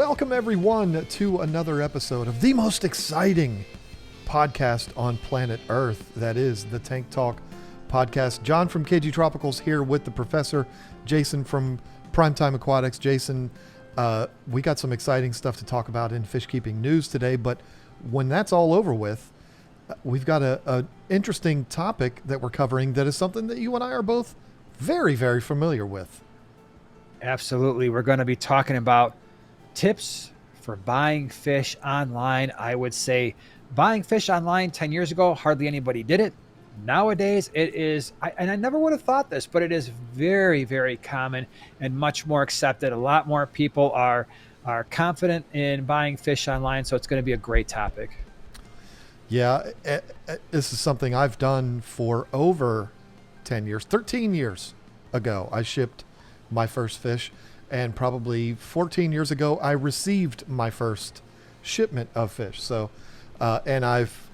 Welcome, everyone, to another episode of the most exciting podcast on planet Earth. That is the Tank Talk podcast. John from KG Tropicals here with the professor, Jason from Primetime Aquatics. Jason, we got some exciting stuff to talk about in fish keeping news today, but when that's all over with, we've got a interesting topic that we're covering that is something that you and I are both very, very familiar with. Absolutely. We're going to be talking about tips for buying fish online. I would say buying fish online 10 years ago, hardly anybody did it. Nowadays, it is, and I never would have thought this, but it is very, very common and much more accepted. A lot more people are confident in buying fish online, so it's going to be a great topic. Yeah, this is something I've done for over 10 years. 13 years ago, I shipped my first fish, and probably 14 years ago, I received my first shipment of fish. So, and I've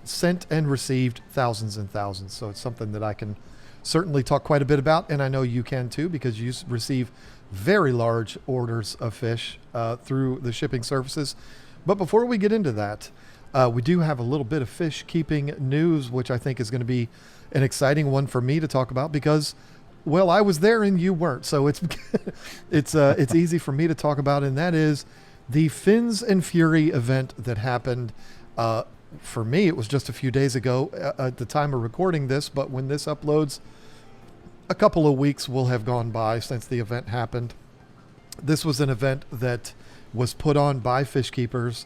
sent and received thousands and thousands. So it's something that I can certainly talk quite a bit about, and I know you can too, because you receive very large orders of fish through the shipping services. But before we get into that, we do have a little bit of fish keeping news, which I think is going to be an exciting one for me to talk about because, well, I was there and you weren't, so it's it's easy for me to talk about, and that is the Fins and Fury event that happened. For me, it was just a few days ago at the time of recording this, but when this uploads, a couple of weeks will have gone by since the event happened. This was an event that was put on by fish keepers.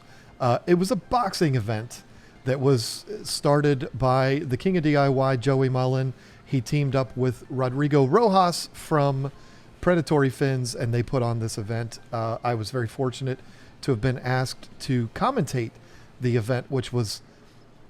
It was a boxing event that was started by the King of DIY, Joey Mullen. He teamed up with Rodrigo Rojas from Predatory Fins, and they put on this event. I was very fortunate to have been asked to commentate the event, which was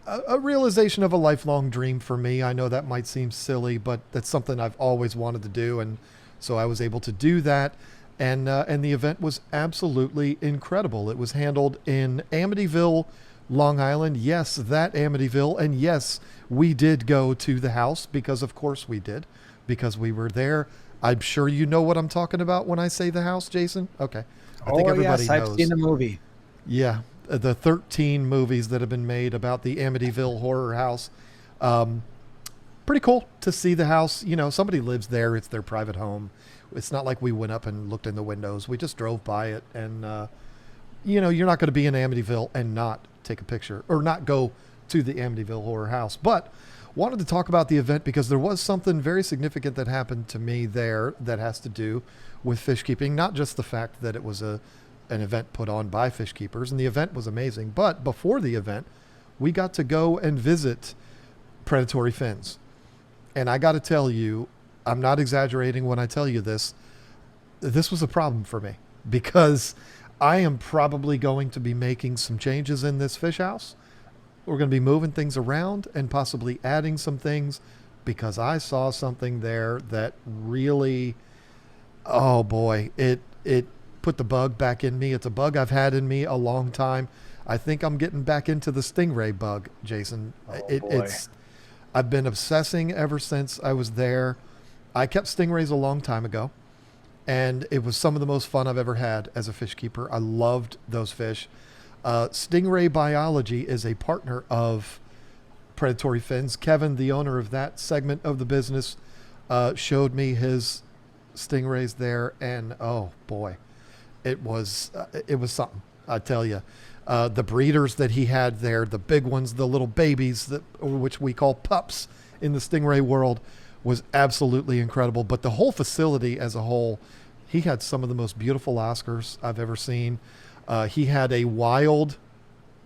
a realization of a lifelong dream for me. I know that might seem silly, but that's something I've always wanted to do, and so I was able to do that. And the event was absolutely incredible. It was handled in Amityville, Long Island. Yes, that Amityville. And yes, we did go to the house because of course we did, because we were there. I'm sure you know what I'm talking about when I say the house, Jason. Okay. I think everybody yes, knows. I've seen the movie. Yeah. The 13 movies that have been made about the Amityville horror house. Pretty cool to see the house. You know, somebody lives there. It's their private home. It's not like we went up and looked in the windows. We just drove by it. And, you know, you're not going to be in Amityville and not take a picture or not go to the Amityville horror house. But wanted to talk about the event because there was something very significant that happened to me there that has to do with fish keeping. Not just the fact that it was an event put on by fish keepers, and the event was amazing. But before the event, we got to go and visit Predatory Fins. And I got to tell you, I'm not exaggerating when I tell you this. This was a problem for me because I am probably going to be making some changes in this fish house. We're going to be moving things around and possibly adding some things because I saw something there that really, oh boy, it put the bug back in me. It's a bug I've had in me a long time. I think I'm getting back into the stingray bug, Jason. I've been obsessing ever since I was there. I kept stingrays a long time ago, and it was some of the most fun I've ever had as a fish keeper. I loved those fish. Stingray Biology is a partner of Predatory Fins. Kevin, the owner of that segment of the business, showed me his stingrays there, and oh boy, it was something, I tell you. The breeders that he had there, the big ones, the little babies, which we call pups in the stingray world, was absolutely incredible. But the whole facility as a whole, he had some of the most beautiful Oscars I've ever seen. He had a wild,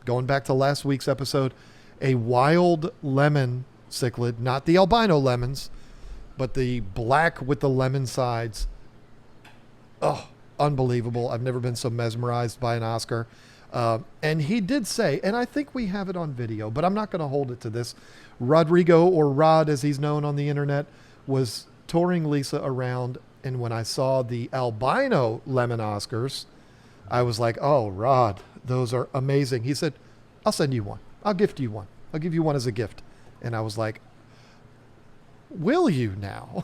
going back to last week's episode, a wild lemon cichlid, not the albino lemons, but the black with the lemon sides. Oh, unbelievable. I've never been so mesmerized by an Oscar. And he did say, and I think we have it on video, but I'm not going to hold it to this. Rodrigo, or Rod as he's known on the internet, was touring Lisa around. And when I saw the albino lemon Oscars, I was like, oh, Rod, those are amazing. He said, I'll send you one. I'll gift you one. I'll give you one as a gift. And I was like, Will you now?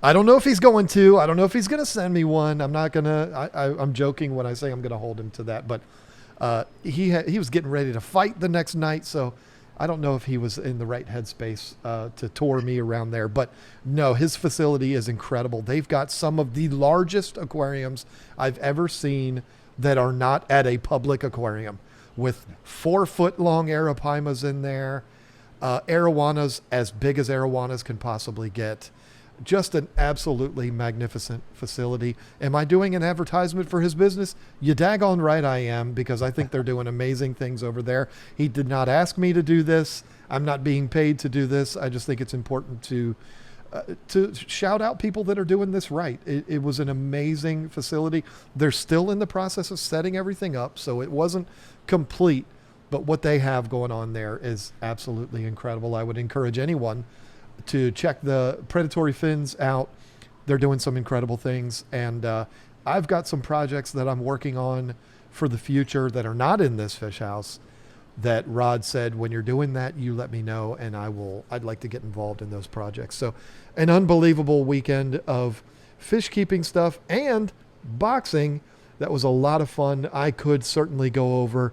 I don't know if he's going to. I don't know if he's going to send me one. I'm not going to. I'm joking when I say I'm going to hold him to that. But he was getting ready to fight the next night, so I don't know if he was in the right headspace to tour me around there. But no, his facility is incredible. They've got some of the largest aquariums I've ever seen that are not at a public aquarium, with 4-foot long arapimas in there, arowanas as big as arowanas can possibly get. Just an absolutely magnificent facility. Am I doing an advertisement for his business? You daggone right I am, because I think they're doing amazing things over there. He did not ask me to do this. I'm not being paid to do this. I just think it's important to shout out people that are doing this right. It was an amazing facility. They're still in the process of setting everything up, so it wasn't complete, but what they have going on there is absolutely incredible. I would encourage anyone to check the predatory fins out. They're doing some incredible things. And I've got some projects that I'm working on for the future that are not in this fish house that Rod said, when you're doing that, you let me know, and I'd like to get involved in those projects. So an unbelievable weekend of fish keeping stuff and boxing. That was a lot of fun. I could certainly go over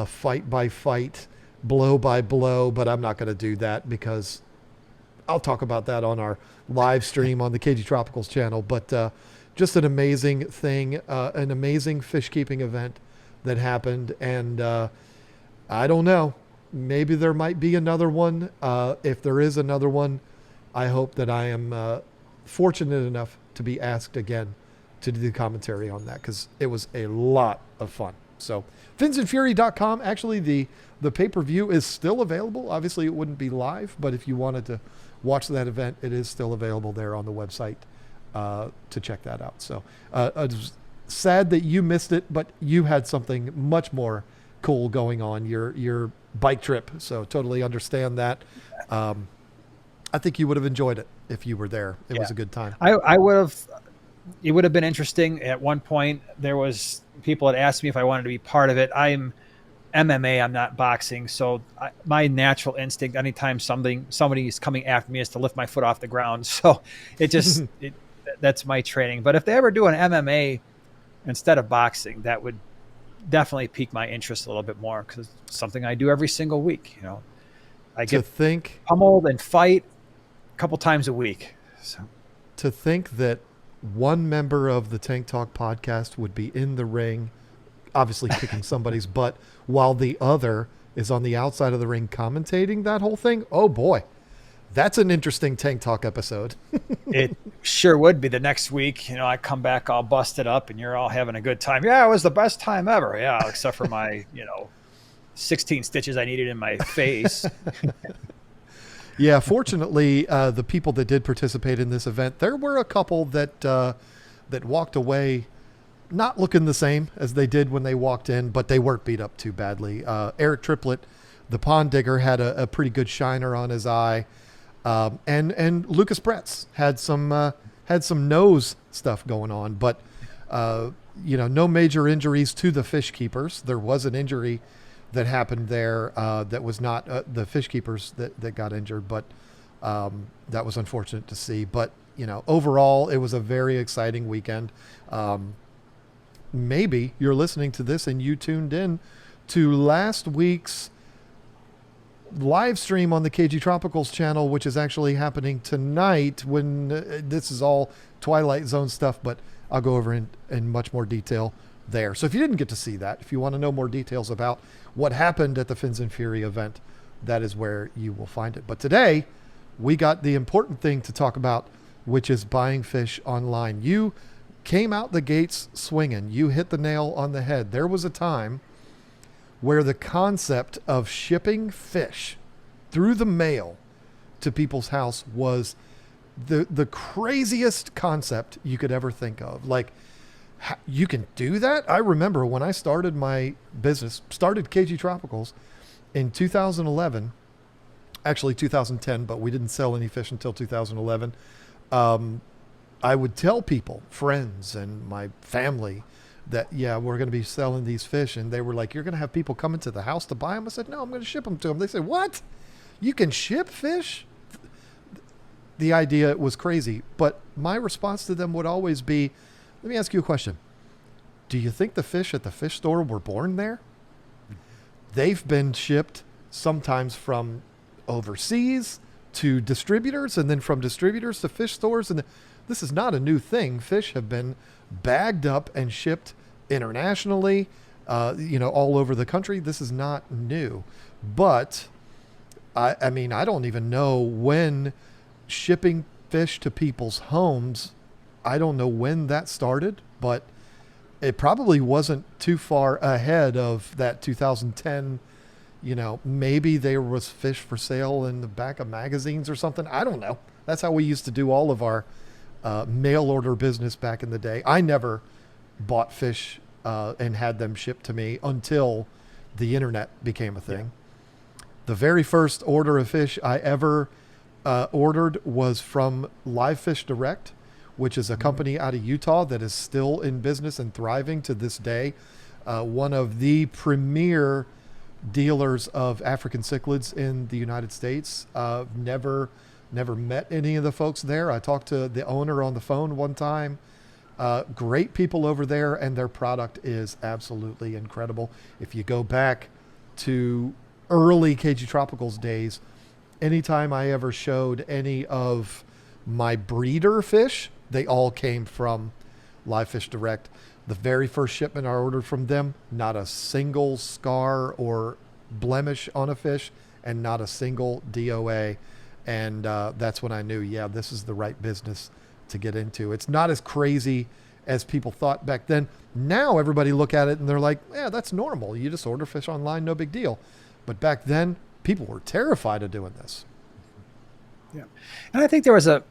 fight by fight, blow by blow, but I'm not going to do that because I'll talk about that on our live stream on the KG Tropicals channel. But just an amazing thing, an amazing fish keeping event that happened. And I don't know, maybe there might be another one. If there is another one, I hope that I am fortunate enough to be asked again to do the commentary on that, because it was a lot of fun. So finsandfury.com. Actually, the pay-per-view is still available. Obviously, it wouldn't be live, but if you wanted to watch that event, it is still available there on the website to check that out. So it's sad that you missed it, but you had something much more cool going on, your bike trip. So totally understand that. I think you would have enjoyed it if you were there. It was a good time. I would have. It would have been interesting. At one point, there was people had asked me if I wanted to be part of it. I'm MMA. I'm not boxing. So my natural instinct, anytime somebody is coming after me, is to lift my foot off the ground. So it just, that's my training. But if they ever do an MMA instead of boxing, that would definitely pique my interest a little bit more, because it's something I do every single week. I get pummeled and fight a couple times a week. So to think that one member of the Tank Talk podcast would be in the ring, obviously kicking somebody's butt, while the other is on the outside of the ring commentating that whole thing. Oh boy, that's an interesting Tank Talk episode. It sure would be. The next week, I come back all busted up and you're all having a good time. Yeah, it was the best time ever. Yeah, except for my, 16 stitches I needed in my face. Yeah, fortunately, the people that did participate in this event, there were a couple that walked away not looking the same as they did when they walked in, but they weren't beat up too badly. Eric Triplett, the pond digger, had a pretty good shiner on his eye, and Lucas Bretz had some nose stuff going on, but no major injuries to the fish keepers. There was an injury that happened there that was not the fish keepers that got injured, but that was unfortunate to see. But, overall, it was a very exciting weekend. Maybe you're listening to this and you tuned in to last week's live stream on the KG Tropicals channel, which is actually happening tonight when this is all Twilight Zone stuff, but I'll go over in much more detail there. So if you didn't get to see that, if you want to know more details about what happened at the Fins and Fury event, that is where you will find it. But today we got the important thing to talk about, which is buying fish online. You came out the gates swinging. You hit the nail on the head. There was a time where the concept of shipping fish through the mail to people's house was the craziest concept you could ever think of. Like, you can do that? I remember when I started my business, started KG Tropicals in 2011, actually 2010, but we didn't sell any fish until 2011. I would tell people, friends and my family, that, yeah, we're going to be selling these fish. And they were like, you're going to have people coming to the house to buy them? I said, no, I'm going to ship them to them. They said, what? You can ship fish? the idea was crazy. But my response to them would always be, let me ask you a question. Do you think the fish at the fish store were born there? They've been shipped sometimes from overseas to distributors, and then from distributors to fish stores. And this is not a new thing. Fish have been bagged up and shipped internationally, all over the country. This is not new. But I mean, I don't even know when shipping fish to people's homes, I don't know when that started, but it probably wasn't too far ahead of that 2010. Maybe there was fish for sale in the back of magazines or something. I don't know. That's how we used to do all of our mail order business back in the day. I never bought fish and had them shipped to me until the internet became a thing. The very first order of fish I ever ordered was from Live Fish Direct, which is a company out of Utah that is still in business and thriving to this day. One of the premier dealers of African cichlids in the United States. Never met any of the folks there. I talked to the owner on the phone one time. Great people over there, and their product is absolutely incredible. If you go back to early KG Tropicals days, anytime I ever showed any of my breeder fish, they all came from Live Fish Direct. The very first shipment I ordered from them, not a single scar or blemish on a fish, and not a single DOA. And that's when I knew, this is the right business to get into. It's not as crazy as people thought back then. Now everybody look at it and they're like, that's normal. You just order fish online, no big deal. But back then, people were terrified of doing this. Yeah. And I think there was an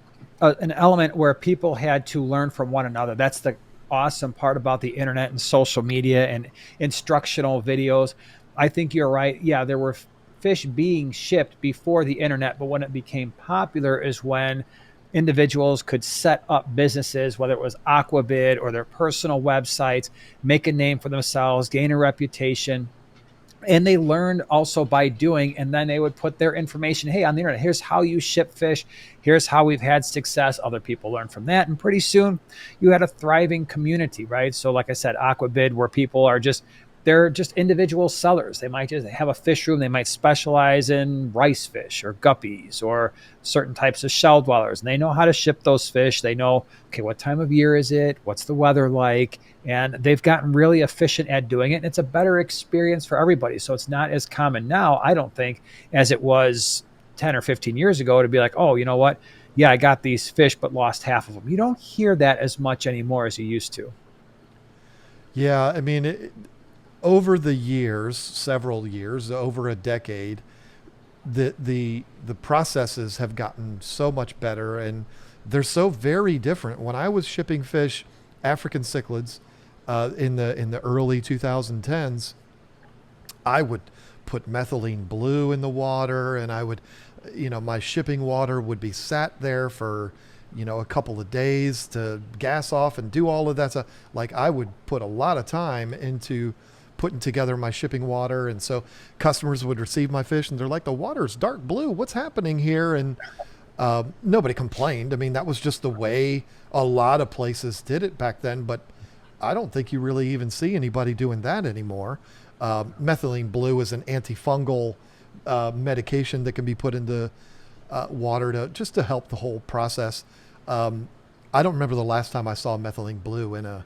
element where people had to learn from one another. That's the awesome part about the internet and social media and instructional videos. I think you're right. Yeah, there were fish being shipped before the internet, but when it became popular is when individuals could set up businesses, whether it was Aquabid or their personal websites, make a name for themselves, gain a reputation. And they learned also by doing, and then they would put their information, hey, on the internet, here's how you ship fish. Here's how we've had success. Other people learn from that. And pretty soon you had a thriving community, right? So like I said, Aquabid, where people are they're just individual sellers. They might just have a fish room. They might specialize in rice fish or guppies or certain types of shell dwellers. And they know how to ship those fish. They know, okay, what time of year is it? What's the weather like? And they've gotten really efficient at doing it. And it's a better experience for everybody. So it's not as common now, I don't think, as it was 10 or 15 years ago to be like, oh, you know what? Yeah, I got these fish, but lost half of them. You don't hear that as much anymore as you used to. Yeah, I mean, over the years, several years, over a decade, the processes have gotten so much better, and they're so very different. When I was shipping fish, African cichlids, in the early 2010s, I would put methylene blue in the water, and I would, my shipping water would be sat there for, a couple of days to gas off and do all of that stuff. Like, I would put a lot of time into putting together my shipping water. And so customers would receive my fish and they're like, the water's dark blue. What's happening here? And nobody complained. I mean, that was just the way a lot of places did it back then. But I don't think you really even see anybody doing that anymore. Methylene blue is an antifungal medication that can be put into water to help the whole process. I don't remember the last time I saw methylene blue in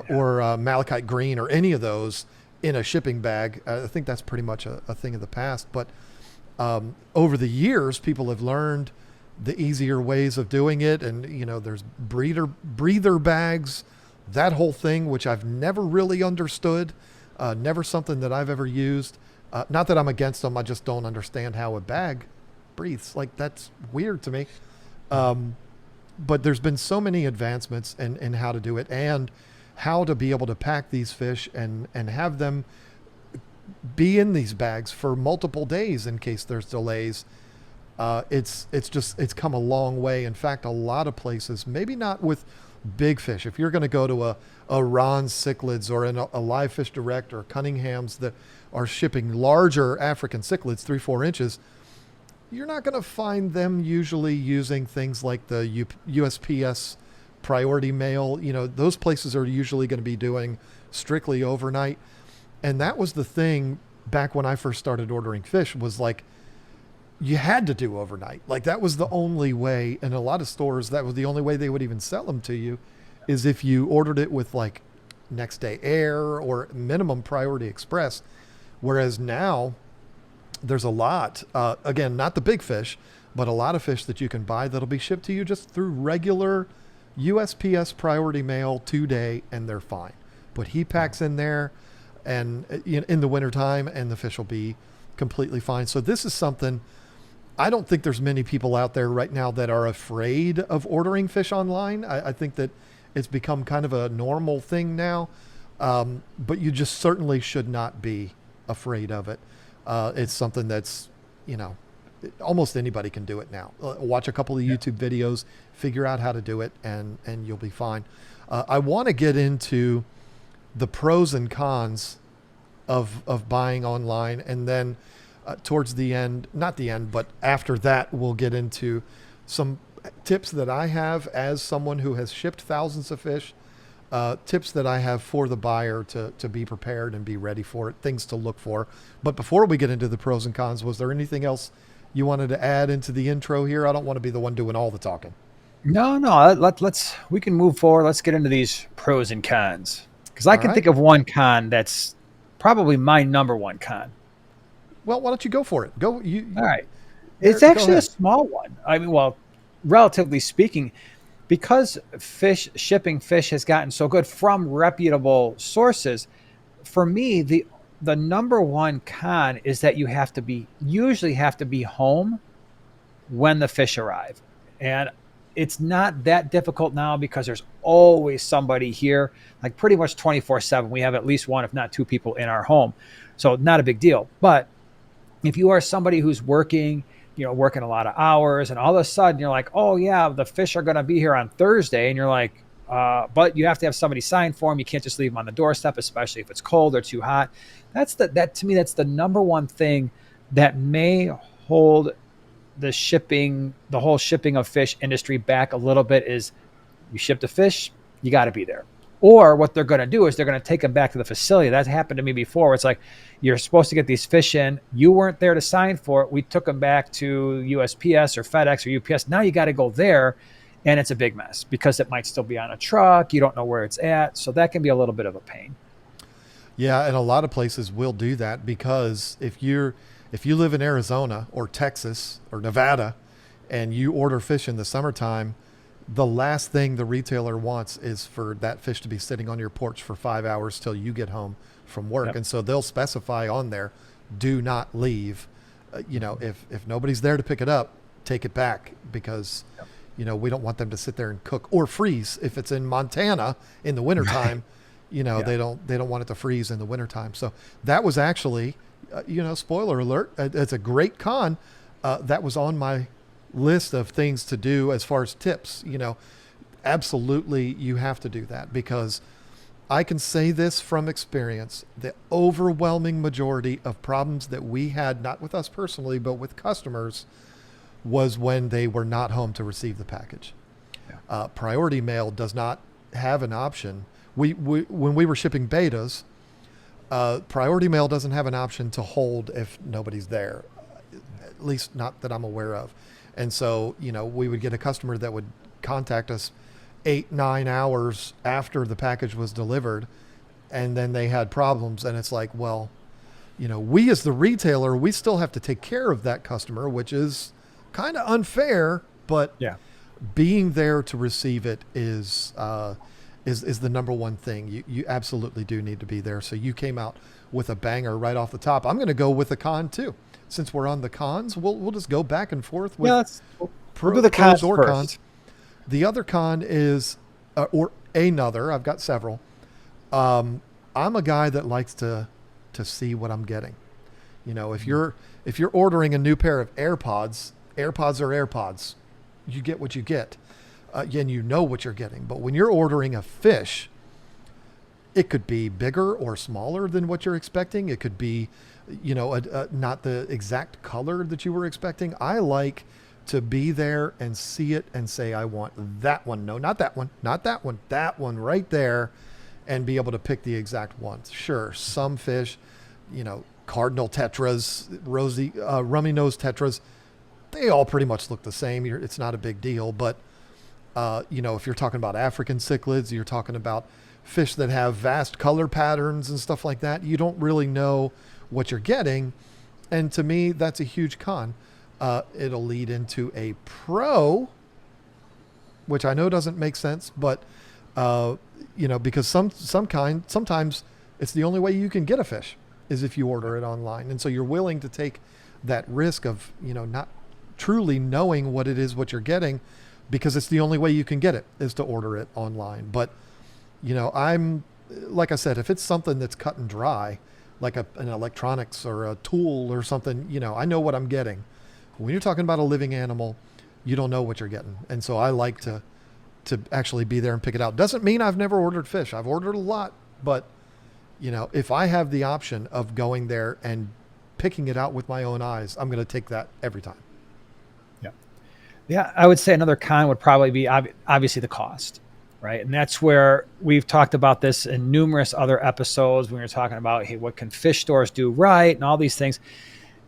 or malachite green or any of those in a shipping bag. I think that's pretty much a thing of the past. But over the years, people have learned the easier ways of doing it. And, there's breather bags, that whole thing, which I've never really understood, never something that I've ever used. Not that I'm against them. I just don't understand how a bag breathes. Like, that's weird to me. But there's been so many advancements in how to do it and how to be able to pack these fish and have them be in these bags for multiple days in case there's delays. It's come a long way. In fact, a lot of places, maybe not with big fish. If you're going to go to a Ron's Cichlids or a Live Fish Direct or Cunningham's that are shipping larger African cichlids, 3-4 inches, you're not going to find them usually using things like the USPS priority mail. You know, those places are usually going to be doing strictly overnight. And that was the thing back when I first started ordering fish, was like, you had to do overnight. Like that was the only way. In a lot of stores, that was the only way they would even sell them to you, is if you ordered it with like next day air or minimum priority express. Whereas now there's a lot, again, not the big fish, but a lot of fish that you can buy that'll be shipped to you just through regular USPS priority mail 2-day, and they're fine. Put heat packs in there and in the wintertime, and the fish will be completely fine. So this is something, I don't think there's many people out there right now that are afraid of ordering fish online. I think that it's become kind of a normal thing now, but you just certainly should not be afraid of it. It's something that's, almost anybody can do it now. Watch a couple of YouTube videos, figure out how to do it, and you'll be fine. I want to get into the pros and cons of buying online, and then towards the end, not the end, but after that, we'll get into some tips that I have as someone who has shipped thousands of fish, tips that I have for the buyer to be prepared and be ready for it, things to look for. But before we get into the pros and cons, was there anything else you wanted to add into the intro here? I don't want to be the one doing all the talking. No, we can move forward. Let's get into these pros and cons, because I All can right. think of one con that's probably my number one con. Well, why don't you go for it? Go. All right. There, It's go actually a ahead. small one. I mean, well, relatively speaking, because shipping fish has gotten so good from reputable sources. For me, the number one con is that you usually have to be home when the fish arrive. And it's not that difficult now because there's always somebody here, like pretty much 24/7. We have at least one, if not two people in our home. So not a big deal. But if you are somebody who's working a lot of hours, and all of a sudden you're like, oh yeah, the fish are going to be here on Thursday. And you're like, but you have to have somebody sign for them. You can't just leave them on the doorstep, especially if it's cold or too hot. That to me, that's the number one thing that may hold the whole shipping of fish industry back a little bit. Is you ship the fish, you got to be there. Or what they're going to do is they're going to take them back to the facility. That happened to me before. It's like, you're supposed to get these fish in. You weren't there to sign for it. We took them back to USPS or FedEx or UPS. Now you got to go there, and it's a big mess because it might still be on a truck. You don't know where it's at. So that can be a little bit of a pain. Yeah, and a lot of places will do that, because if you live in Arizona or Texas or Nevada and you order fish in the summertime, the last thing the retailer wants is for that fish to be sitting on your porch for 5 hours till you get home from work. Yep. And so they'll specify on there, do not leave. If nobody's there to pick it up, take it back, because, Yep. we don't want them to sit there and cook or freeze. If it's in Montana in the wintertime, Yeah. they don't want it to freeze in the wintertime. So that was actually, spoiler alert, it's a great con. That was on my list of things to do as far as tips. Absolutely, you have to do that, because I can say this from experience: the overwhelming majority of problems that we had, not with us personally, but with customers, was when they were not home to receive the package. Yeah. Priority mail does not have an option. When we were shipping betas, priority mail doesn't have an option to hold if nobody's there, at least not that I'm aware of. And so, we would get a customer that would contact us 8-9 hours after the package was delivered, and then they had problems. And it's like, well, we as the retailer, we still have to take care of that customer, which is kind of unfair, but Yeah. being there to receive it is the number one thing. You absolutely do need to be there. So you came out with a banger right off the top. I'm going to go with a con too. Since we're on the cons, we'll just go back and forth with We'll do the cons pros or first. cons. The other con is, or another, I've got several. I'm a guy that likes to see what I'm getting. If you're ordering a new pair of AirPods are AirPods. You get what you get. And you know what you're getting. But when you're ordering a fish, it could be bigger or smaller than what you're expecting. It could be not the exact color that you were expecting. I like to be there and see it and say, I want that one. No, not that one, not that one, that one right there, and be able to pick the exact one. Sure, some fish, cardinal tetras, rosy, rummy nose tetras, they all pretty much look the same. It's not a big deal. But, if you're talking about African cichlids, you're talking about fish that have vast color patterns and stuff like that, you don't really know what you're getting. And to me, that's a huge con. It'll lead into a pro, which I know doesn't make sense, but, because sometimes it's the only way you can get a fish is if you order it online. And so you're willing to take that risk of, not truly knowing what it is, what you're getting, because it's the only way you can get it is to order it online. But, I'm, like I said, if it's something that's cut and dry, like an electronics or a tool or something, I know what I'm getting. When you're talking about a living animal, you don't know what you're getting. And so I like to actually be there and pick it out. Doesn't mean I've never ordered fish. I've ordered a lot, but if I have the option of going there and picking it out with my own eyes, I'm going to take that every time. Yeah. Yeah. I would say another con would probably be obviously the cost, right? And that's where we've talked about this in numerous other episodes when we were talking about, hey, what can fish stores do right and all these things.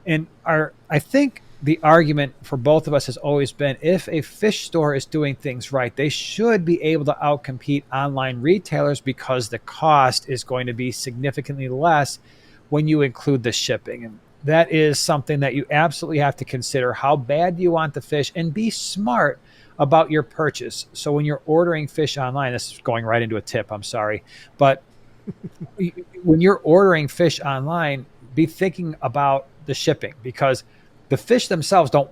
And I think the argument for both of us has always been, if a fish store is doing things right, they should be able to outcompete online retailers because the cost is going to be significantly less when you include the shipping. And that is something that you absolutely have to consider. How bad do you want the fish? And be smart about your purchase. So when you're ordering fish online, this is going right into a tip, I'm sorry, but when you're ordering fish online, be thinking about the shipping, because the fish themselves don't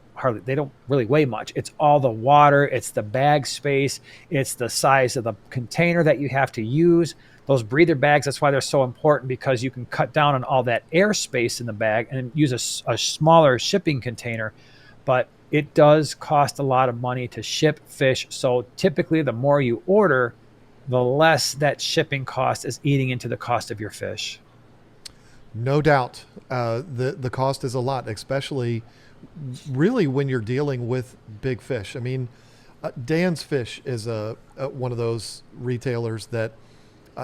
really weigh much. It's all the water, it's the bag space, it's the size of the container that you have to use. Those breather bags, that's why they're so important, because you can cut down on all that air space in the bag and use a smaller shipping container. But it does cost a lot of money to ship fish. So typically the more you order, the less that shipping cost is eating into the cost of your fish. No doubt. The cost is a lot, especially really when you're dealing with big fish. I mean, Dan's Fish is one of those retailers that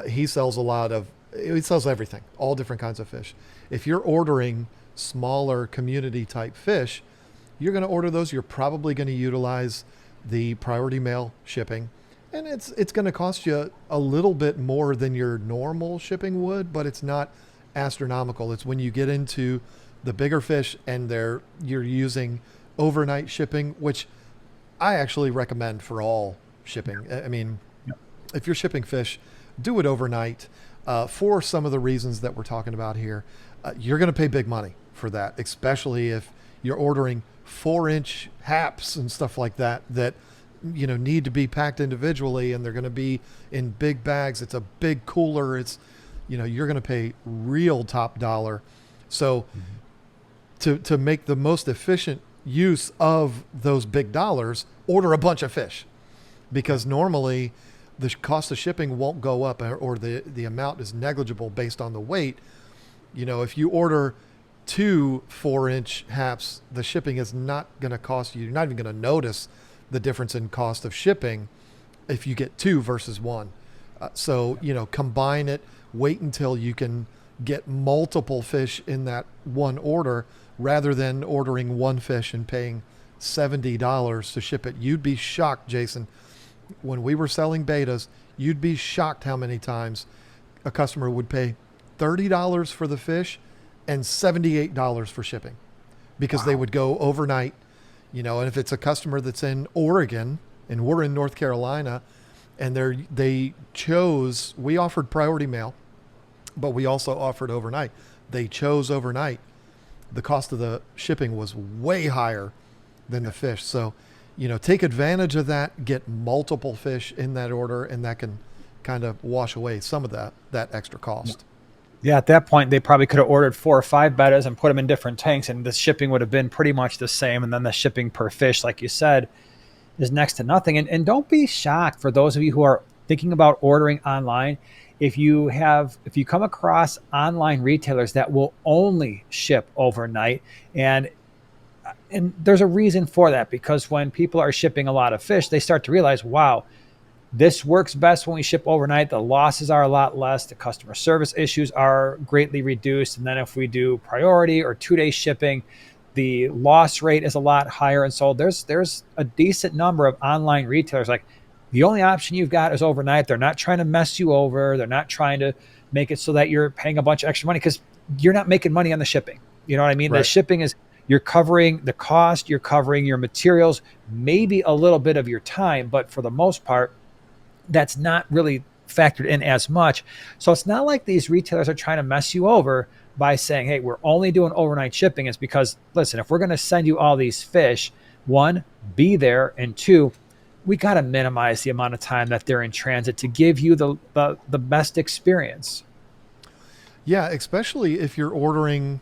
he sells he sells everything, all different kinds of fish. If you're ordering smaller community type fish, you're going to order those. You're probably going to utilize the priority mail shipping. And it's going to cost you a little bit more than your normal shipping would, but it's not astronomical. It's when you get into the bigger fish and you're using overnight shipping, which I actually recommend for all shipping. I mean, if you're shipping fish, do it overnight for some of the reasons that we're talking about here. You're going to pay big money for that, especially if you're ordering 4-inch haps and stuff like that need to be packed individually, and they're going to be in big bags. It's a big cooler. It's you're going to pay real top dollar. So to make the most efficient use of those big dollars, order a bunch of fish, because normally the cost of shipping won't go up, or the amount is negligible based on the weight. If you order 2 4-inch haps, the shipping is not going to cost you. You're not even going to notice the difference in cost of shipping if you get 2 versus 1. So combine it. Wait until you can get multiple fish in that one order, rather than ordering one fish and paying $70 to ship it. You'd be shocked, Jason. When we were selling betas, you'd be shocked how many times a customer would pay $30 for the fish and $78 for shipping, because they would go overnight, and if it's a customer that's in Oregon and we're in North Carolina, and we offered priority mail, but we also offered overnight. They chose overnight. The cost of the shipping was way higher than the fish. So, take advantage of that, get multiple fish in that order, and that can kind of wash away some of that extra cost. Yeah, at that point, they probably could have ordered 4 or 5 bettas and put them in different tanks, and the shipping would have been pretty much the same. And then the shipping per fish, like you said, is next to nothing. And don't be shocked, for those of you who are thinking about ordering online. if you come across online retailers that will only ship overnight, and there's a reason for that, because when people are shipping a lot of fish, they start to realize, wow, this works best when we ship overnight. The losses are a lot less. The customer service issues are greatly reduced. And then if we do priority or 2-day shipping, the loss rate is a lot higher. And so there's a decent number of online retailers like, the only option you've got is overnight. They're not trying to mess you over. They're not trying to make it so that you're paying a bunch of extra money, because you're not making money on the shipping. You know what I mean? Right. The shipping is, you're covering the cost, you're covering your materials, maybe a little bit of your time, but for the most part, that's not really factored in as much. So it's not like these retailers are trying to mess you over by saying, hey, we're only doing overnight shipping. It's because, listen, if we're going to send you all these fish, one, be there, and two, we got to minimize the amount of time that they're in transit to give you the best experience. Yeah, especially if you're ordering,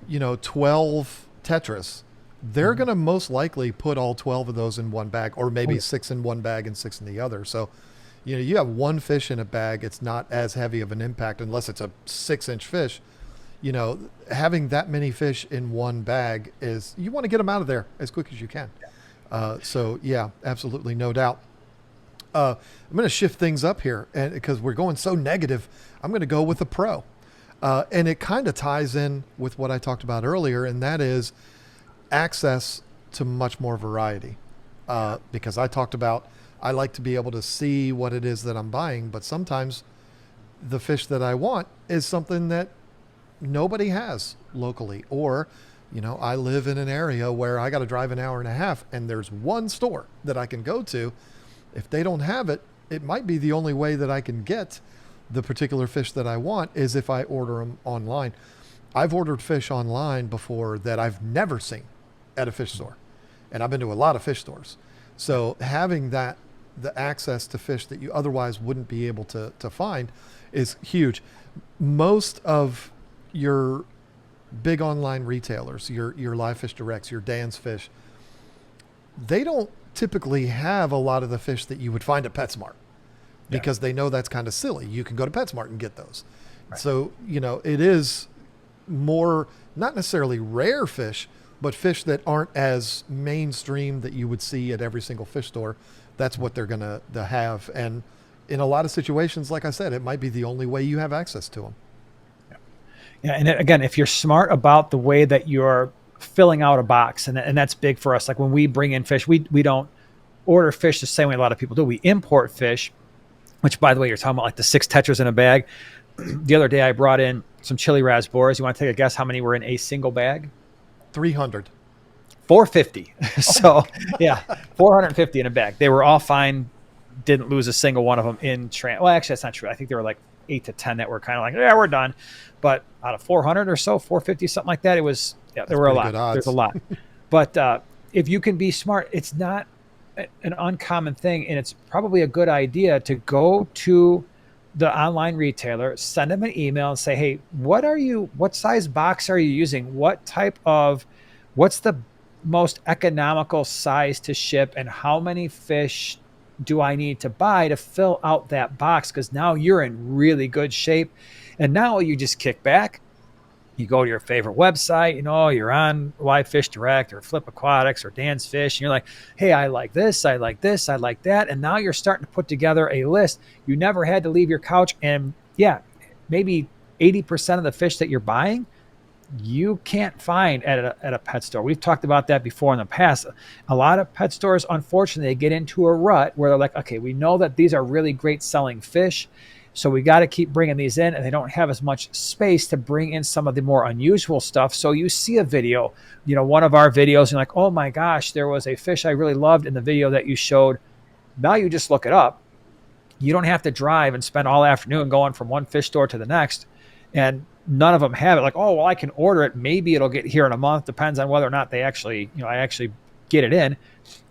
12 Tetris. They're going to most likely put all 12 of those in one bag, or maybe 6 in one bag and 6 in the other. So, you have one fish in a bag. It's not as heavy of an impact unless it's a 6-inch fish. Having that many fish in one bag is, you want to get them out of there as quick as you can. So yeah, absolutely. No doubt. I'm going to shift things up here, and because we're going so negative, I'm going to go with a pro. And it kind of ties in with what I talked about earlier, and that is access to much more variety. Because I talked about, I like to be able to see what it is that I'm buying, but sometimes the fish that I want is something that nobody has locally, or, I live in an area where I got to drive an hour and a half, and there's one store that I can go to. If they don't have it, it might be the only way that I can get the particular fish that I want is if I order them online. I've ordered fish online before that I've never seen at a fish store. And I've been to a lot of fish stores. So having the access to fish that you otherwise wouldn't be able to find is huge. Most of your big online retailers, your Live Fish Directs, your Dan's Fish, they don't typically have a lot of the fish that you would find at PetSmart, because they know that's kind of silly. You can go to PetSmart and get those. Right. So, it is more, not necessarily rare fish, but fish that aren't as mainstream that you would see at every single fish store. That's what they're going to have. And in a lot of situations, like I said, it might be the only way you have access to them. Yeah. And again, if you're smart about the way that you're filling out a box, and that's big for us. Like when we bring in fish, we don't order fish the same way a lot of people do. We import fish, which, by the way, you're talking about like the 6 Tetras in a bag. The other day I brought in some chili raspberries. You want to take a guess how many were in a single bag? 300. 450. So yeah, 450 in a bag. They were all fine. Didn't lose a single one of them in well, actually, that's not true. I think there were like 8 to 10 that were kind of like, yeah, we're done. But out of 400 or so, 450, something like that, it was, there were a lot. There's a lot. But if you can be smart, it's not an uncommon thing, and it's probably a good idea to go to the online retailer, send them an email and say, hey, what size box are you using? What's the most economical size to ship, and how many fish do I need to buy to fill out that box? Because now you're in really good shape. And now you just kick back, you go to your favorite website, you're on Live Fish Direct or Flip Aquatics or Dan's Fish, and you're like, hey, I like this, I like this, I like that. And now you're starting to put together a list. You never had to leave your couch. And yeah, maybe 80% of the fish that you're buying, you can't find at a pet store. We've talked about that before in the past. A lot of pet stores, unfortunately, get into a rut where they're like, okay, we know that these are really great selling fish, so we got to keep bringing these in, and they don't have as much space to bring in some of the more unusual stuff. So you see a video, one of our videos, and you're like, oh my gosh, there was a fish I really loved in the video that you showed. Now you just look it up. You don't have to drive and spend all afternoon going from one fish store to the next. And none of them have it. Like, oh, well, I can order it. Maybe it'll get here in a month. Depends on whether or not they actually, I actually get it in.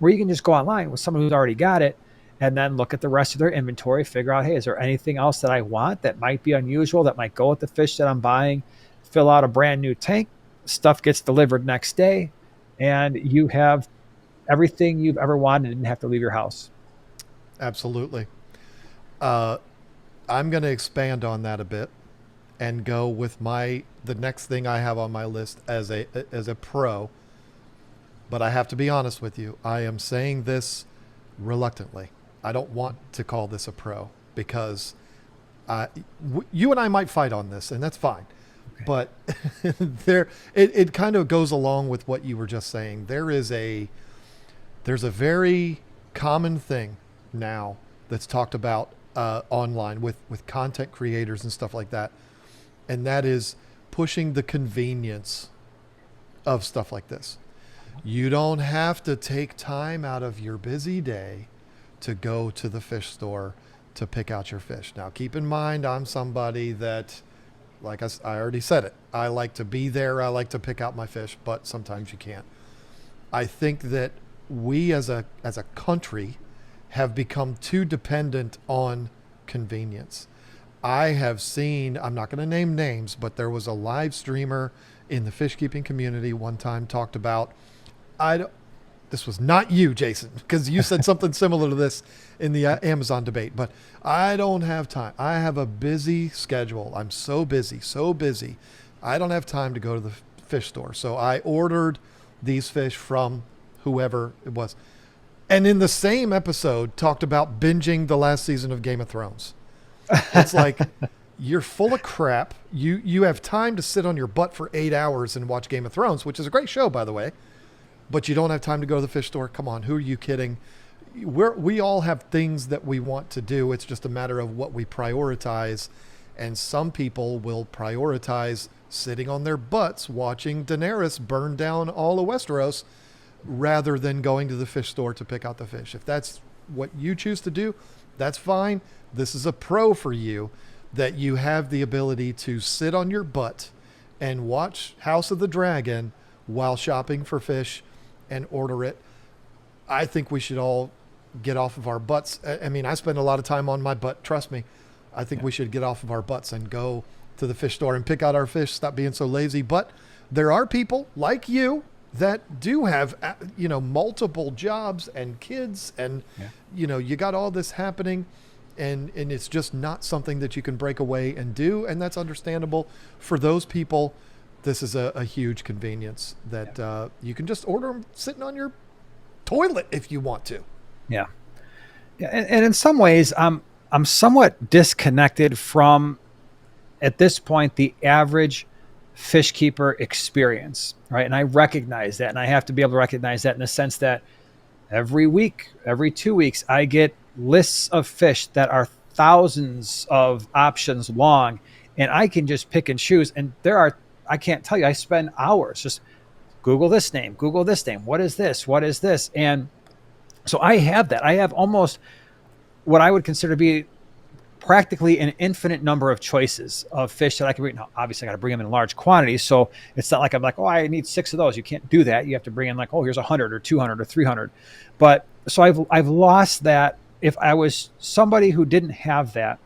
Where you can just go online with someone who's already got it, and then look at the rest of their inventory, figure out, hey, is there anything else that I want that might be unusual, that might go with the fish that I'm buying? Fill out a brand new tank. Stuff gets delivered next day, and you have everything you've ever wanted and didn't have to leave your house. Absolutely. I'm going to expand on that a bit and go with the next thing I have on my list as a pro. But I have to be honest with you. I am saying this reluctantly. I don't want to call this a pro because you and I might fight on this, and that's fine. Okay. But it kind of goes along with what you were just saying. There's a very common thing now that's talked about online with content creators and stuff like that, and that is pushing the convenience of stuff like this. You don't have to take time out of your busy day to go to the fish store to pick out your fish. Now, keep in mind, I'm somebody that, like I already said it, I like to be there. I like to pick out my fish, but sometimes you can't. I think that we as a country have become too dependent on convenience. I have seen, I'm not going to name names, but there was a live streamer in the fish keeping community one time talked about, this was not you, Jason, because you said something similar to this in the Amazon debate, but I don't have time. I have a busy schedule. I'm so busy. I don't have time to go to the fish store. So I ordered these fish from whoever it was. And in the same episode talked about binging the last season of Game of Thrones. It's like, you're full of crap. You have time to sit on your butt for 8 hours and watch Game of Thrones, which is a great show, by the way. But you don't have time to go to the fish store. Come on, who are you kidding? We all have things that we want to do. It's just a matter of what we prioritize. And some people will prioritize sitting on their butts watching Daenerys burn down all of Westeros rather than going to the fish store to pick out the fish. If that's what you choose to do, that's fine. This is a pro for you, that you have the ability to sit on your butt and watch House of the Dragon while shopping for fish and order it. I think we should all get off of our butts. I mean, I spend a lot of time on my butt. Trust me. I think we should get off of our butts and go to the fish store and pick out our fish. Stop being so lazy. But there are people like you that do have, multiple jobs and kids, and, you got all this happening, and it's just not something that you can break away and do. And that's understandable. For those people, this is a huge convenience that you can just order them sitting on your toilet if you want to. Yeah. And in some ways, I'm somewhat disconnected from, at this point, the average fish keeper experience, right? And I recognize that, and I have to be able to recognize that in the sense that every week, every 2 weeks, I get lists of fish that are thousands of options long, and I can just pick and choose. And I can't tell you, I spend hours just Google this name, what is this? And so I have that. I have almost what I would consider to be practically an infinite number of choices of fish that I can bring. Now, obviously, I got to bring them in large quantities. So it's not like I'm like, oh, I need 6 of those. You can't do that. You have to bring in like, oh, here's 100 or 200 or 300. But so I've lost that. If I was somebody who didn't have that,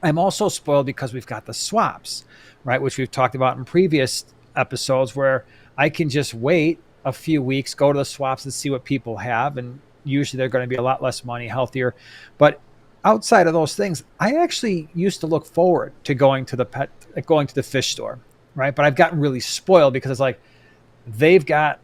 I'm also spoiled because we've got the swaps, right? Which we've talked about in previous episodes, where I can just wait a few weeks, go to the swaps and see what people have. And usually they're going to be a lot less money, healthier. But outside of those things, I actually used to look forward to going to the fish store, right? But I've gotten really spoiled because it's like, they've got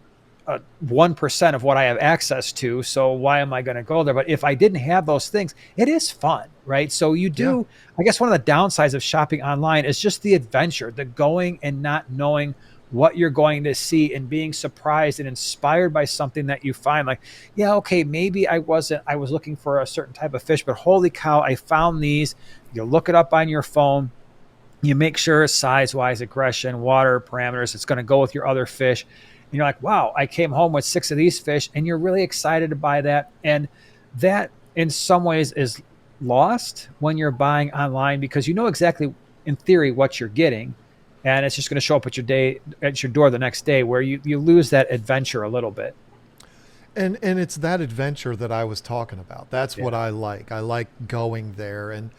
1% of what I have access to. So why am I going to go there? But if I didn't have those things, it is fun, right? So you do, I guess one of the downsides of shopping online is just the adventure, the going and not knowing what you're going to see and being surprised and inspired by something that you find like, yeah, okay, maybe I was looking for a certain type of fish, but holy cow, I found these. You look it up on your phone. You make sure size-wise, aggression, water parameters, it's going to go with your other fish. And you're like, wow, I came home with 6 of these fish, and you're really excited to buy that. And that in some ways is lost when you're buying online, because you know exactly in theory what you're getting. And it's just going to show up at your door the next day, where you lose that adventure a little bit. And it's that adventure that I was talking about. That's what I like. I like going there. And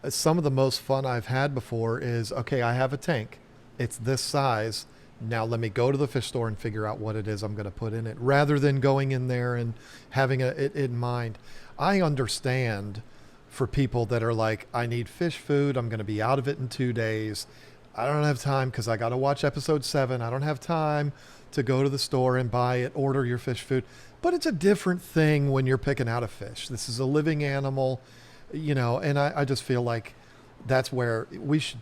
some of the most fun I've had before is, okay, I have a tank. It's this size. Now let me go to the fish store and figure out what it is I'm going to put in it, rather than going in there and having it in mind. I understand for people that are like, I need fish food. I'm going to be out of it in 2 days. I don't have time because I got to watch episode 7. I don't have time to go to the store and buy it, order your fish food. But it's a different thing when you're picking out a fish. This is a living animal, and I just feel like that's where we should,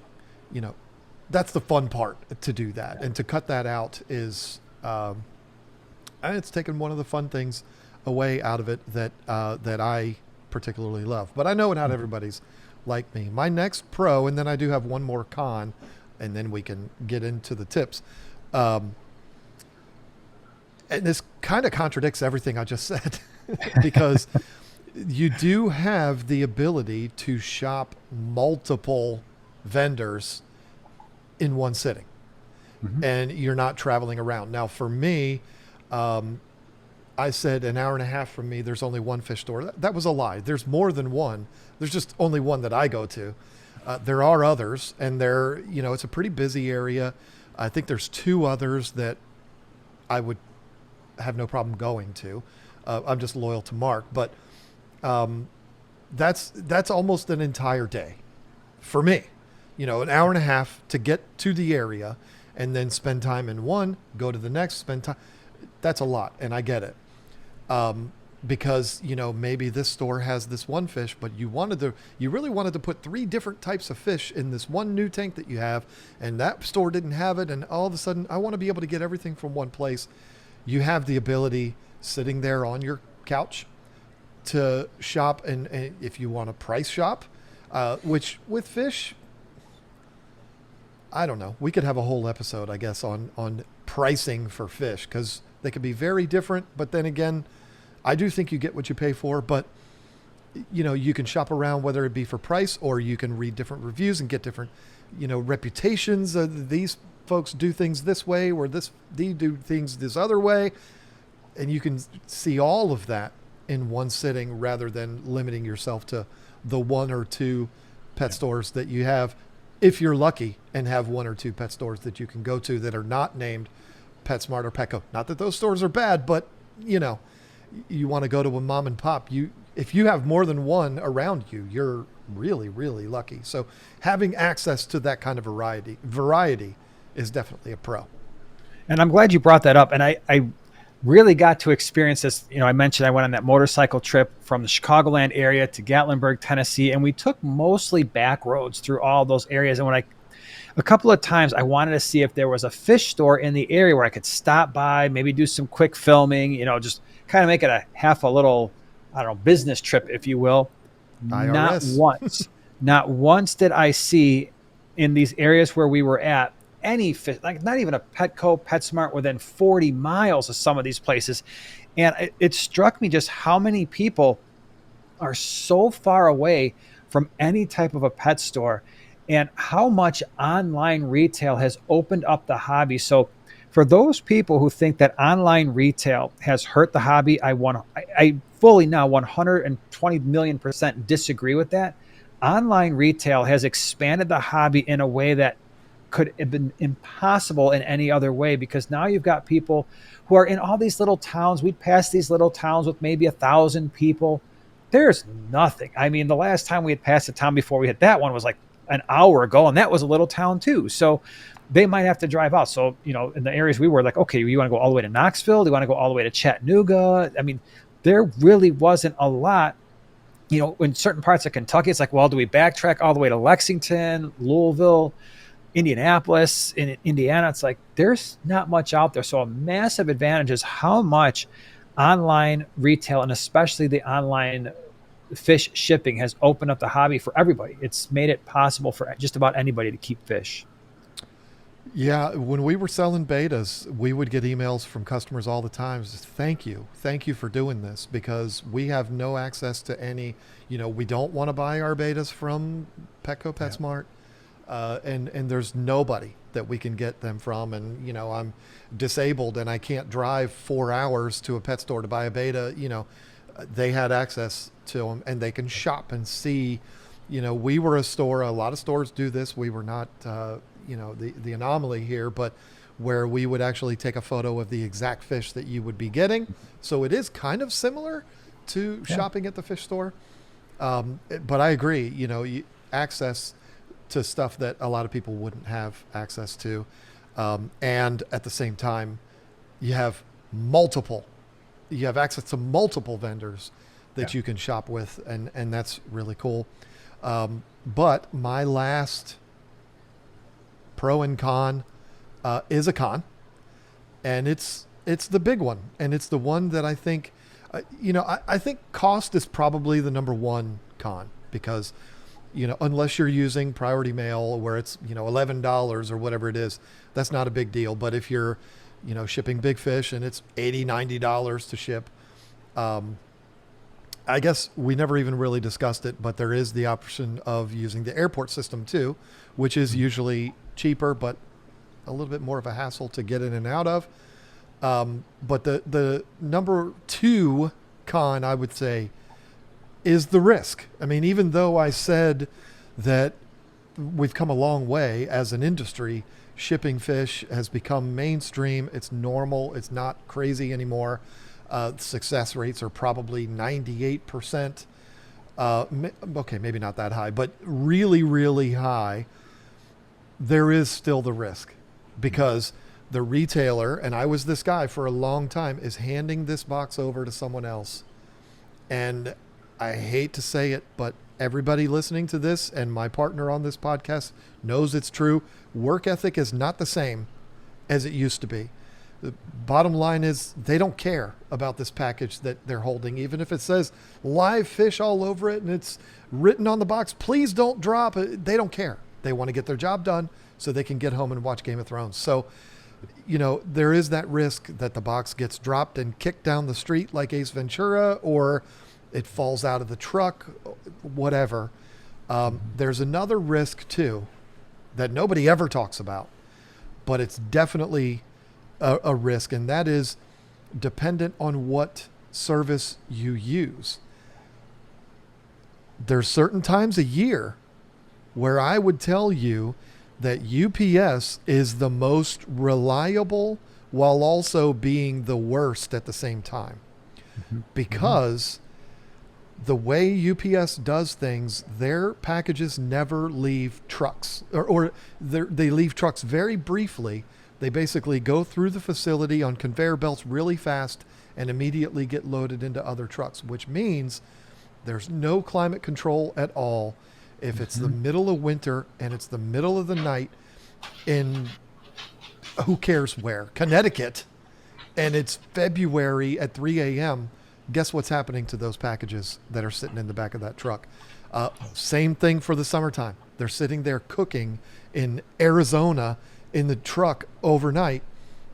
that's the fun part to do that. And to cut that out is, it's taken one of the fun things away out of it that I particularly love. But I know not everybody's like me. My next pro, and then I do have one more con, and then we can get into the tips. And this kind of contradicts everything I just said because you do have the ability to shop multiple vendors in one sitting, and you're not traveling around. Now, for me, I said an hour and a half from me, there's only one fish store. That was a lie. There's more than one. There's just only one that I go to. There are others, and it's a pretty busy area. I think there's 2 others that I would have no problem going to. I'm just loyal to Mark, but that's almost an entire day for me. An hour and a half to get to the area and then spend time in one, go to the next, spend time. That's a lot, and I get it. Because, maybe this store has this one fish, but you really wanted to put 3 different types of fish in this one new tank that you have, and that store didn't have it. And all of a sudden I want to be able to get everything from one place. You have the ability sitting there on your couch to shop. And if you want to price shop, which with fish, I don't know. We could have a whole episode, I guess, on pricing for fish, because they can be very different. But then again, I do think you get what you pay for. But, you can shop around, whether it be for price or you can read different reviews and get different, reputations. These folks do things this way, or they do things this other way. And you can see all of that in one sitting rather than limiting yourself to the 1 or 2 pet stores that you have. If you're lucky and have 1 or 2 pet stores that you can go to that are not named PetSmart or Petco. Not that those stores are bad, but you want to go to a mom and pop. If you have more than one around you, you're really, really lucky. So having access to that kind of variety is definitely a pro. And I'm glad you brought that up. And I really got to experience this. I mentioned I went on that motorcycle trip from the Chicagoland area to Gatlinburg, Tennessee, and we took mostly back roads through all those areas. And a couple of times I wanted to see if there was a fish store in the area where I could stop by, maybe do some quick filming, just kind of make it a little, I don't know, business trip, if you will. IRS. Not once did I see in these areas where we were at any fish, like not even a Petco, PetSmart within 40 miles of some of these places. And it struck me just how many people are so far away from any type of a pet store, and how much online retail has opened up the hobby. So for those people who think that online retail has hurt the hobby, I fully now 120 million % disagree with that. Online retail has expanded the hobby in a way that could have been impossible in any other way, because now you've got people who are in all these little towns. We'd pass these little towns with maybe 1,000 people. There's nothing. I mean, the last time we had passed a town before we hit that one was like an hour ago, and that was a little town too. So they might have to drive out. So, in the areas we were, like, okay, you want to go all the way to Knoxville? Do you want to go all the way to Chattanooga? I mean, there really wasn't a lot. In certain parts of Kentucky, it's like, well, do we backtrack all the way to Lexington, Louisville, Indianapolis, in Indiana? It's like there's not much out there. So a massive advantage is how much online retail, and especially the online fish shipping, has opened up the hobby for everybody. It's made it possible for just about anybody to keep fish. Yeah, when we were selling betas, we would get emails from customers all the time. Just, thank you for doing this, because we have no access to any. We don't want to buy our betas from Petco, PetSmart. And there's nobody that we can get them from. And, I'm disabled and I can't drive 4 hours to a pet store to buy a beta. They had access to them, and they can shop and see. We were a store. A lot of stores do this. We were not, the anomaly here, but where we would actually take a photo of the exact fish that you would be getting. So it is kind of similar to shopping at the fish store. But I agree. Access to stuff that a lot of people wouldn't have access to, and at the same time, you have multiple. You have access to multiple vendors Yeah. that you can shop with, and that's really cool. But my last pro and con is a con, and it's the big one, and it's the one that I think, I think cost is probably the number one con because, unless you're using priority mail where it's $11 or whatever it is, that's not a big deal. But if you're shipping big fish and it's $80-90 to ship, I guess we never even really discussed it, but there is the option of using the airport system too, which is usually cheaper, but a little bit more of a hassle to get in and out of. But the number two con, I would say, is the risk. I mean, even though I said that we've come a long way as an industry, shipping fish has become mainstream. It's normal. It's not crazy anymore. Success rates are probably 98%. Okay, maybe not that high, but really, really high. There is still the risk because the retailer, and I was this guy for a long time, is handing this box over to someone else. And I hate to say it, but everybody listening to this and my partner on this podcast knows it's true. Work ethic is not the same as it used to be. The bottom line is they don't care about this package that they're holding, even if it says live fish all over it and it's written on the box, please don't drop it. They don't care. They want to get their job done so they can get home and watch Game of Thrones. So, there is that risk that the box gets dropped and kicked down the street like Ace Ventura, or it falls out of the truck, whatever. There's another risk too that nobody ever talks about, but it's definitely a risk, and that is dependent on what service you use. There's certain times a year where I would tell you that UPS is the most reliable while also being the worst at the same time. Because the way UPS does things, their packages never leave trucks, or they leave trucks very briefly. They basically go through the facility on conveyor belts really fast and immediately get loaded into other trucks, which means there's no climate control at all. If it's the middle of winter and it's the middle of the night in who cares where, Connecticut, and it's February at 3 a.m., guess what's happening to those packages that are sitting in the back of that truck? Same thing for the summertime. They're sitting there cooking in Arizona in the truck overnight.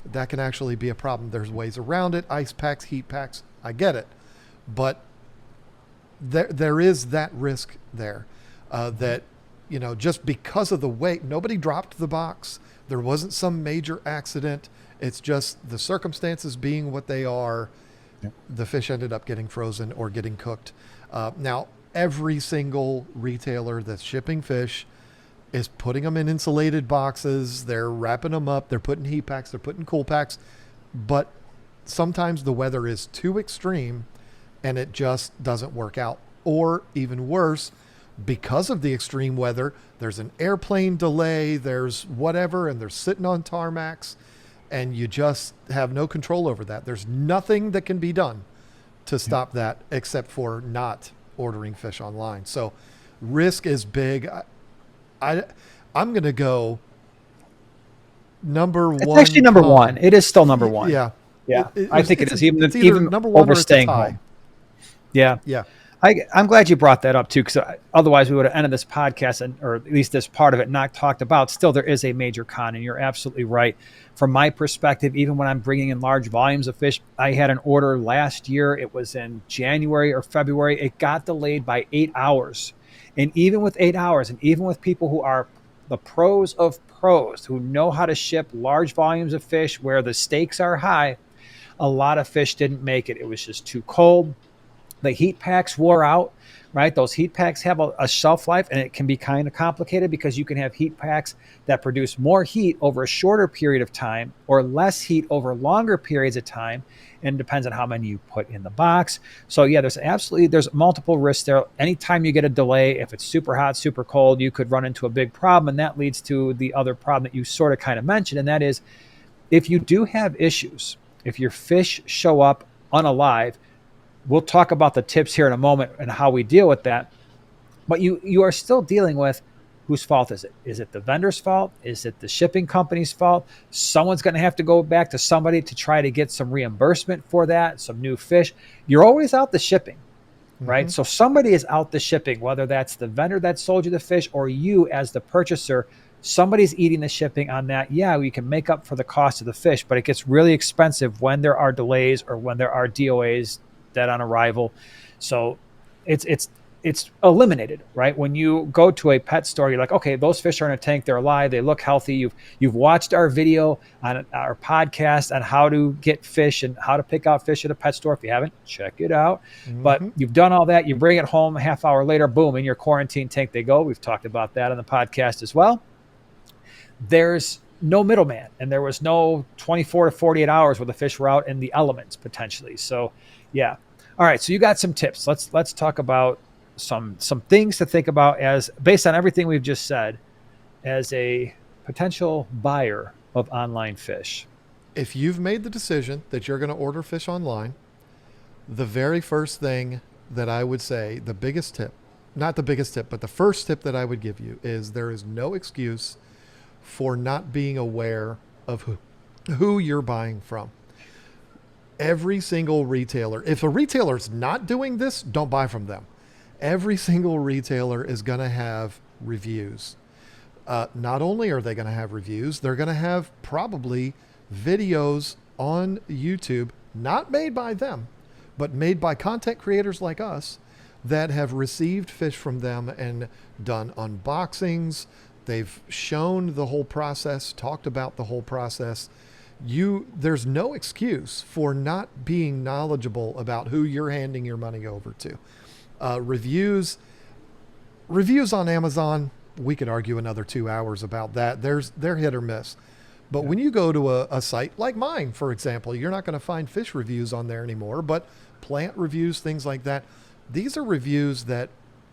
That can actually be a problem. There's ways around it. Ice packs, heat packs. I get it. But there is that risk there. That, just because of the weight, nobody dropped the box. There wasn't some major accident. It's just the circumstances being what they are. Yep. The fish ended up getting frozen or getting cooked. Now, every single retailer that's shipping fish is putting them in insulated boxes. They're wrapping them up. They're putting heat packs. They're putting cool packs. But sometimes the weather is too extreme and it just doesn't work out. Or even worse, because of the extreme weather, there's an airplane delay, there's whatever, and they're sitting on tarmacs, and you just have no control over that. There's nothing that can be done to stop that except for not ordering fish online. So risk is big. I'm going to go number one. It's actually number one. It is still number one. Yeah. Yeah. I think it is it's even number one over or it's a staying tie. home. Yeah. Yeah. I'm glad you brought that up too, because otherwise we would have ended this podcast, or at least this part of it, not talked about. Still, there is a major con, and you're absolutely right. From my perspective, even when I'm bringing in large volumes of fish, I had an order last year. It was in January or February. It got delayed by 8 hours. And even with 8 hours, and even with people who are the pros of pros, who know how to ship large volumes of fish where the stakes are high, a lot of fish didn't make it. It was just too cold. The heat packs wore out. right? Those heat packs have a shelf life, and it can be kind of complicated because you can have heat packs that produce more heat over a shorter period of time or less heat over longer periods of time, and it depends on how many you put in the box. So yeah, there's multiple risks there. Anytime you get a delay, if it's super hot, super cold, you could run into a big problem, and that leads to the other problem that you sort of kind of mentioned, and that is if you do have issues, if your fish show up unalive, we'll talk about the tips here in a moment and how we deal with that. But you are still dealing with whose fault is it? Is it the vendor's fault? Is it the shipping company's fault? Someone's going to have to go back to somebody to try to get some reimbursement for that, some new fish. You're always out the shipping, right? Mm-hmm. So somebody is out the shipping, whether that's the vendor that sold you the fish or you as the purchaser. Somebody's eating the shipping on that. Yeah, we can make up for the cost of the fish, but it gets really expensive when there are delays or when there are DOAs, dead on arrival. So it's eliminated, right? When you go to a pet store, you're like, okay, those fish are in a tank, they're alive, they look healthy. You've watched our video on our podcast on how to get fish and how to pick out fish at a pet store. If you haven't, check it out. But Mm-hmm. you've done all that, you bring it home, a half hour later, boom, in your quarantine tank they go. We've talked about that on the podcast as well. There's no middleman, and there was no 24 to 48 hours where the fish were out in the elements potentially. So yeah. All right, so you got some tips. Let's talk about some things to think about as based on everything we've just said as a potential buyer of online fish. If you've made the decision that you're going to order fish online, the very first thing that I would say, the biggest tip, not the biggest tip, but the first tip that I would give you is there is no excuse for not being aware of who you're buying from. Every single retailer, if a retailer's not doing this, don't buy from them. Every single retailer is going to have reviews. Not only are they going to have reviews, they're going to have probably videos on YouTube, not made by them, but made by content creators like us that have received fish from them and done unboxings. They've shown the whole process, talked about the whole process. There's no excuse for not being knowledgeable about who you're handing your money over to. Reviews on Amazon, we could argue another 2 hours about that. They're hit or miss. But when you go to a site like mine, for example, you're not going to find fish reviews on there anymore, but plant reviews, things like that. These are reviews that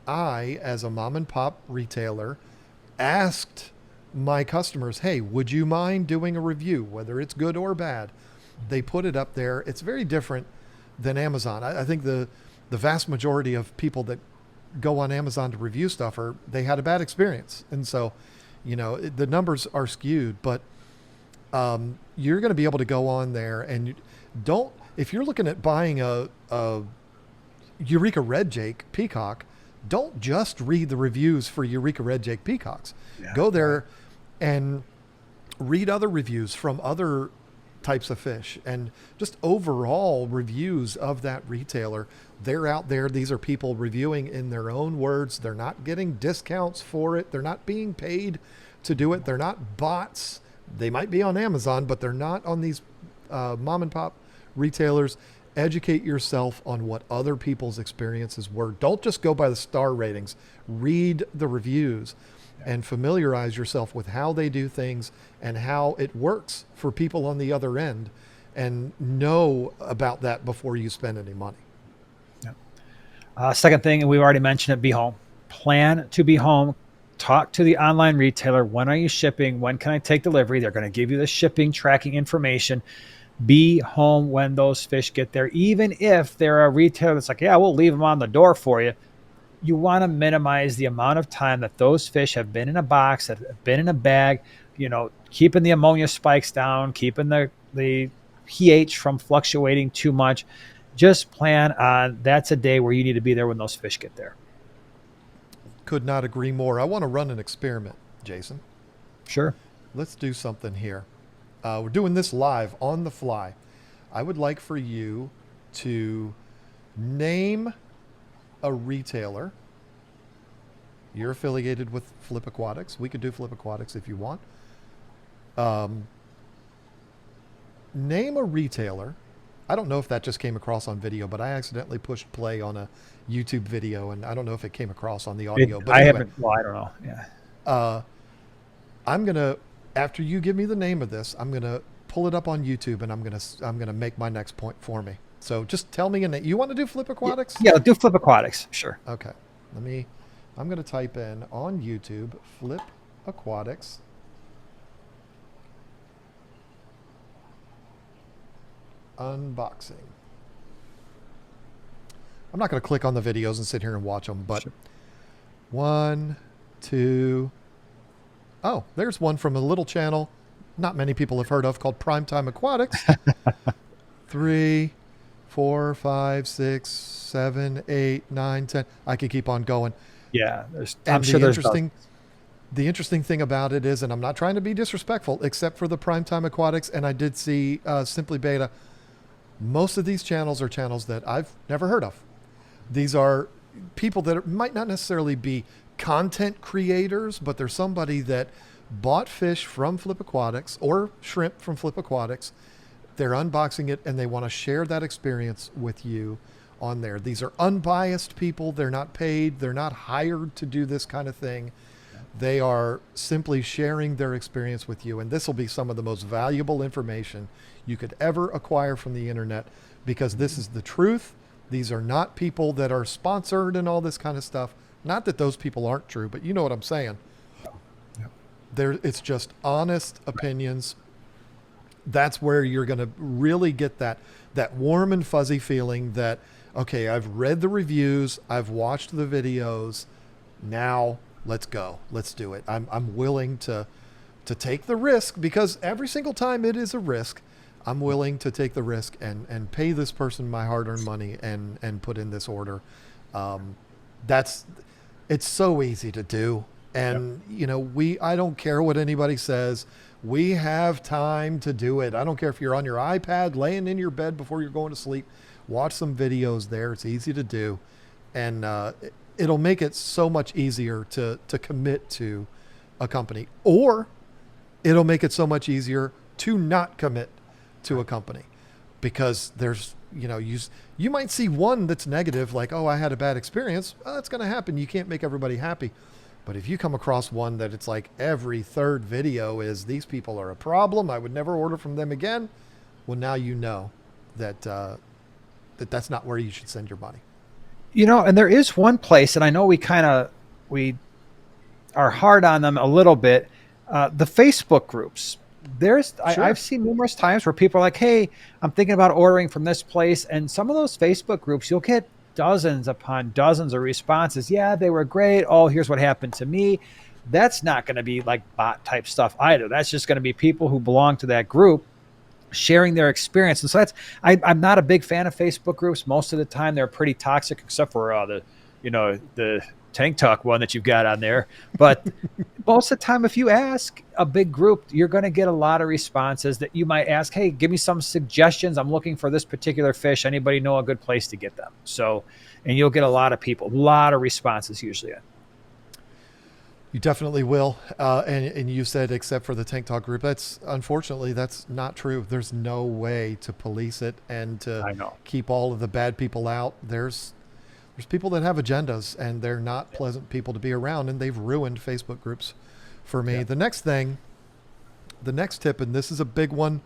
I, as a mom and pop retailer, asked my customers, hey, would you mind doing a review, whether it's good or bad? They put it up there. It's very different than Amazon. I think the vast majority of people that go on Amazon to review stuff they had a bad experience. And so, the numbers are skewed, but you're going to be able to go on there and if you're looking at buying a Eureka Red Jake peacock, don't just read the reviews for Eureka Red Jake peacocks. Yeah, go there and read other reviews from other types of fish and just overall reviews of that retailer. They're out there. These are people reviewing in their own words. They're not getting discounts for it. They're not being paid to do it. They're not bots. They might be on Amazon, but they're not on these mom and pop retailers. Educate yourself on what other people's experiences were. Don't just go by the star ratings. Read the reviews and familiarize yourself with how they do things and how it works for people on the other end, and know about that before you spend any money. Yeah. Second thing, and we've already mentioned it, be home. Plan to be home. Talk to the online retailer. When are you shipping? When can I take delivery? They're going to give you the shipping tracking information. Be home when those fish get there. Even if they're a retailer that's like, yeah, we'll leave them on the door for you. You want to minimize the amount of time that those fish have been in a box, that have been in a bag, keeping the ammonia spikes down, keeping the pH from fluctuating too much. Just plan on that's a day where you need to be there when those fish get there. Could not agree more. I want to run an experiment, Jason. Sure. Let's do something here. We're doing this live on the fly. I would like for you to name a retailer. You're affiliated with Flip Aquatics. We could do Flip Aquatics if you want. Name a retailer I don't know if that just came across on video, but I accidentally pushed play on a YouTube video, and I don't know if it came across on the audio. But I anyway, haven't. Well, I don't know. Yeah. uh, I'm gonna after you give me the name of this, I'm gonna pull it up on YouTube, and I'm gonna make my next point for me. So just tell me a name. You want to do Flip Aquatics? Yeah. Do Flip Aquatics. Sure. Okay. I'm gonna type in on YouTube Flip Aquatics. Unboxing. I'm not going to click on the videos and sit here and watch them, but Sure. 1, 2. Oh, there's one from a little channel not many people have heard of called Primetime Aquatics. 3, 4, 5, 6, 7, 8, 9, 10. I could keep on going. Yeah. And the interesting thing about it is, and I'm not trying to be disrespectful, except for the Primetime Aquatics, and I did see Simply Beta. Most of these channels are channels that I've never heard of. These are people that might not necessarily be content creators, but they're somebody that bought fish from Flip Aquatics or shrimp from Flip Aquatics. They're unboxing it and they want to share that experience with you on there. These are unbiased people. They're not paid. They're not hired to do this kind of thing. They are simply sharing their experience with you. And this will be some of the most valuable information you could ever acquire from the internet, because this is the truth. These are not people that are sponsored and all this kind of stuff. Not that those people aren't true, but you know what I'm saying. It's just honest opinions. That's where you're going to really get that warm and fuzzy feeling that, okay, I've read the reviews, I've watched the videos, now let's go, let's do it. I'm willing to take the risk, because every single time it is a risk. I'm willing to take the risk and pay this person my hard-earned money and put in this order. It's so easy to do. And, I don't care what anybody says. We have time to do it. I don't care if you're on your iPad, laying in your bed before you're going to sleep. Watch some videos there. It's easy to do. And it'll make it so much easier to commit to a company. Or it'll make it so much easier to not commit to a company, because there's, you might see one that's negative, like, oh, I had a bad experience. Well, that's going to happen. You can't make everybody happy. But if you come across one that it's like every third video is, these people are a problem, I would never order from them again. Well, now you know that that's not where you should send your money. And there is one place, and I know we are hard on them a little bit. The Facebook groups. Sure. I've seen numerous times where people are like, hey, I'm thinking about ordering from this place. And some of those Facebook groups, you'll get dozens upon dozens of responses. Yeah, they were great. Oh, here's what happened to me. That's not going to be like bot type stuff either. That's just going to be people who belong to that group sharing their experience. And so I'm not a big fan of Facebook groups. Most of the time they're pretty toxic, except for the Tank Talk one that you've got on there. But most of the time, if you ask a big group, you're going to get a lot of responses that you might ask, hey, give me some suggestions. I'm looking for this particular fish. Anybody know a good place to get them? So, and you'll get a lot of responses usually. You definitely will. And you said, except for the Tank Talk group, unfortunately, that's not true. There's no way to police it and to keep all of the bad people out. There's people that have agendas, and they're not pleasant people to be around, and they've ruined Facebook groups for me. Yeah. The next tip, and this is a big one,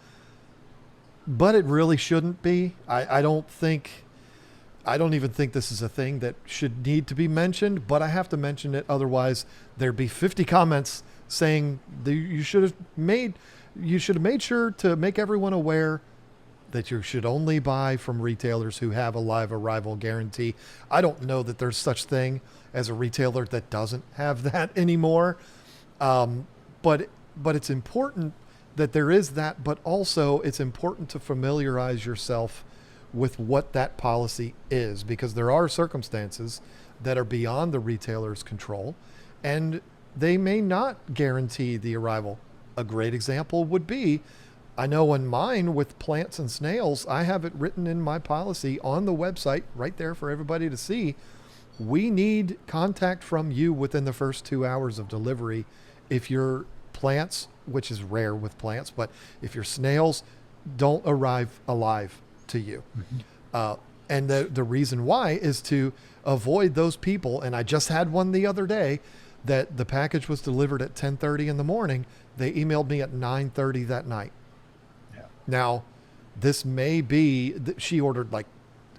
but it really shouldn't be. I don't even think this is a thing that should need to be mentioned, but I have to mention it. Otherwise there'd be 50 comments saying that you should have made sure to make everyone aware that you should only buy from retailers who have a live arrival guarantee. I don't know that there's such thing as a retailer that doesn't have that anymore. But it's important that there is that, but also it's important to familiarize yourself with what that policy is, because there are circumstances that are beyond the retailer's control, and they may not guarantee the arrival. A great example would be, I know in mine with plants and snails, I have it written in my policy on the website right there for everybody to see. We need contact from you within the first 2 hours of delivery. If your plants, which is rare with plants, but if your snails don't arrive alive to you. Mhm. And the reason why is to avoid those people. And I just had one the other day that the package was delivered at 10:30 in the morning. They emailed me at 9:30 that night. Yeah. Now, this may be that she ordered like,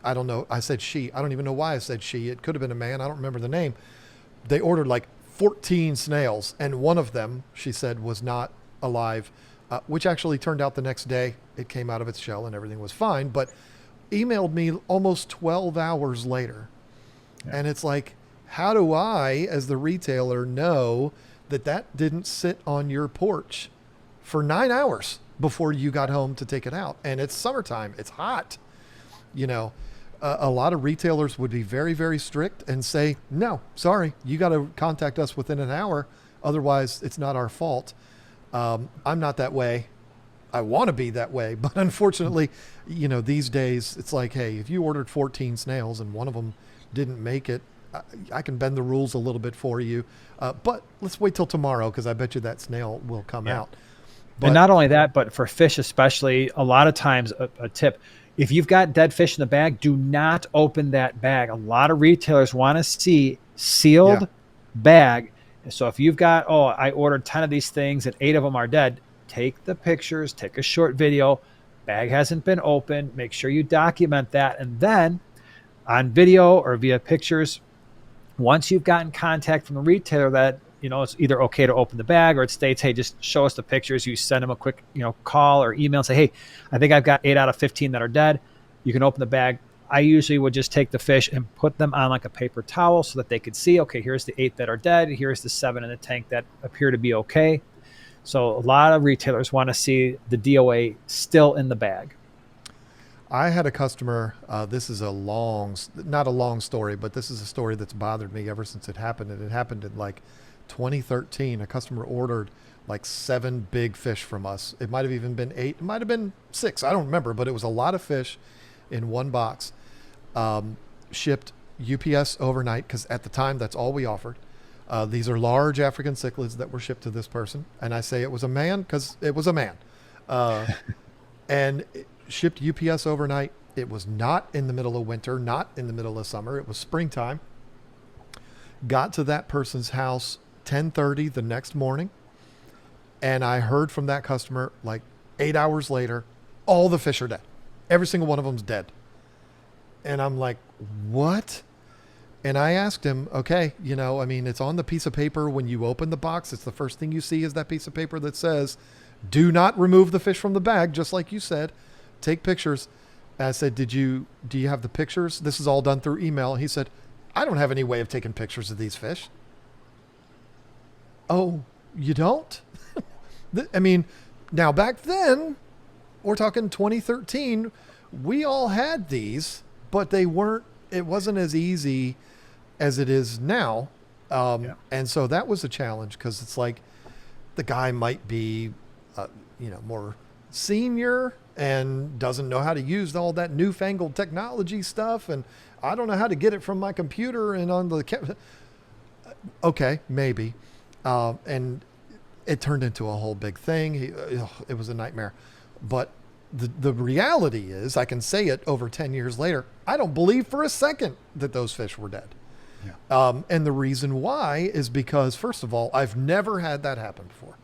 I don't know. I said she. I don't even know why I said she. It could have been a man. I don't remember the name. They ordered like 14 snails, and one of them, she said, was not alive, which actually turned out the next day. It came out of its shell and everything was fine, but emailed me almost 12 hours later. Yeah. And it's like, how do I, as the retailer, know that that didn't sit on your porch for 9 hours before you got home to take it out? And it's summertime. It's hot. You know, a lot of retailers would be very, very strict and say, no, sorry, you got to contact us within an hour. Otherwise, it's not our fault. I'm not that way. I want to be that way. But unfortunately, you know, these days it's like, hey, if you ordered 14 snails and one of them didn't make it, I can bend the rules a little bit for you. But let's wait till tomorrow, because I bet you that snail will come out. But, and not only that, but for fish especially, a lot of times a tip, if you've got dead fish in the bag, do not open that bag. A lot of retailers want to see sealed bag. So if you've got, oh, I ordered 10 of these things and 8 of them are dead, take the pictures, take a short video. Bag hasn't been opened. Make sure you document that. And then on video or via pictures, once you've gotten contact from the retailer that, you know, it's either okay to open the bag or it states, hey, just show us the pictures. You send them a quick, you know, call or email and say, hey, I think I've got 8 out of 15 that are dead. You can open the bag. I usually would just take the fish and put them on like a paper towel so that they could see, okay, here's the 8 that are dead. Here's the 7 in the tank that appear to be okay. So a lot of retailers want to see the DOA still in the bag. I had a customer, this is not a long story, but this is a story that's bothered me ever since it happened. And it happened in like 2013. A customer ordered like 7 big fish from us. It might have even been 8. It might have been 6. I don't remember, but it was a lot of fish in one box. Shipped UPS overnight, because at the time that's all we offered. These are large African cichlids that were shipped to this person. And I say it was a man because it was a man. And shipped UPS overnight. It was not in the middle of winter, not in the middle of summer. It was springtime. Got to that person's house 10:30 the next morning. And I heard from that customer like 8 hours later, all the fish are dead. Every single one of them's dead. And I'm like, what? And I asked him, okay, you know, I mean, it's on the piece of paper when you open the box. It's the first thing you see is that piece of paper that says, do not remove the fish from the bag, just like you said. Take pictures. And I said, do you have the pictures? This is all done through email. He said, I don't have any way of taking pictures of these fish. Oh, you don't? I mean, now back then, we're talking 2013, we all had these, but it wasn't as easy as it is now. And so that was a challenge, because it's like the guy might be, more senior and doesn't know how to use all that newfangled technology stuff. And I don't know how to get it from my computer and on the okay, maybe. And it turned into a whole big thing. It was a nightmare. But the reality is, I can say it over 10 years later, I don't believe for a second that those fish were dead. Yeah. And the reason why is because, first of all, I've never had that happen before.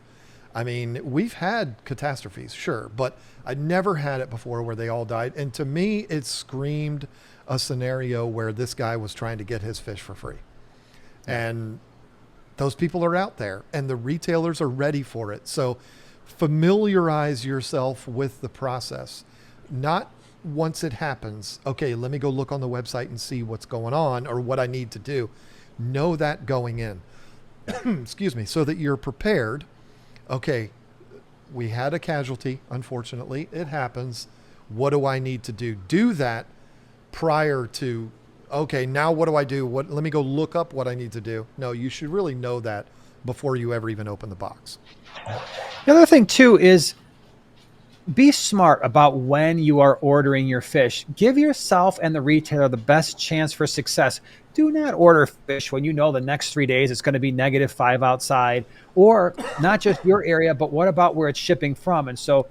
I mean, we've had catastrophes, sure, but I never had it before where they all died. And to me, it screamed a scenario where this guy was trying to get his fish for free. And those people are out there, and the retailers are ready for it. So familiarize yourself with the process. Not once it happens, okay, let me go look on the website and see what's going on or what I need to do. Know that going in. Excuse me, so that you're prepared. Okay, we had a casualty, unfortunately. It happens. What do I need to do? Do that prior to, okay, now what do I do? Let me go look up what I need to do. No, you should really know that before you ever even open the box. The other thing too is be smart about when you are ordering your fish. Give yourself and the retailer the best chance for success. Do not order fish when you know the next 3 days it's going to be -5 outside, or not just your area, but what about where it's shipping from? And so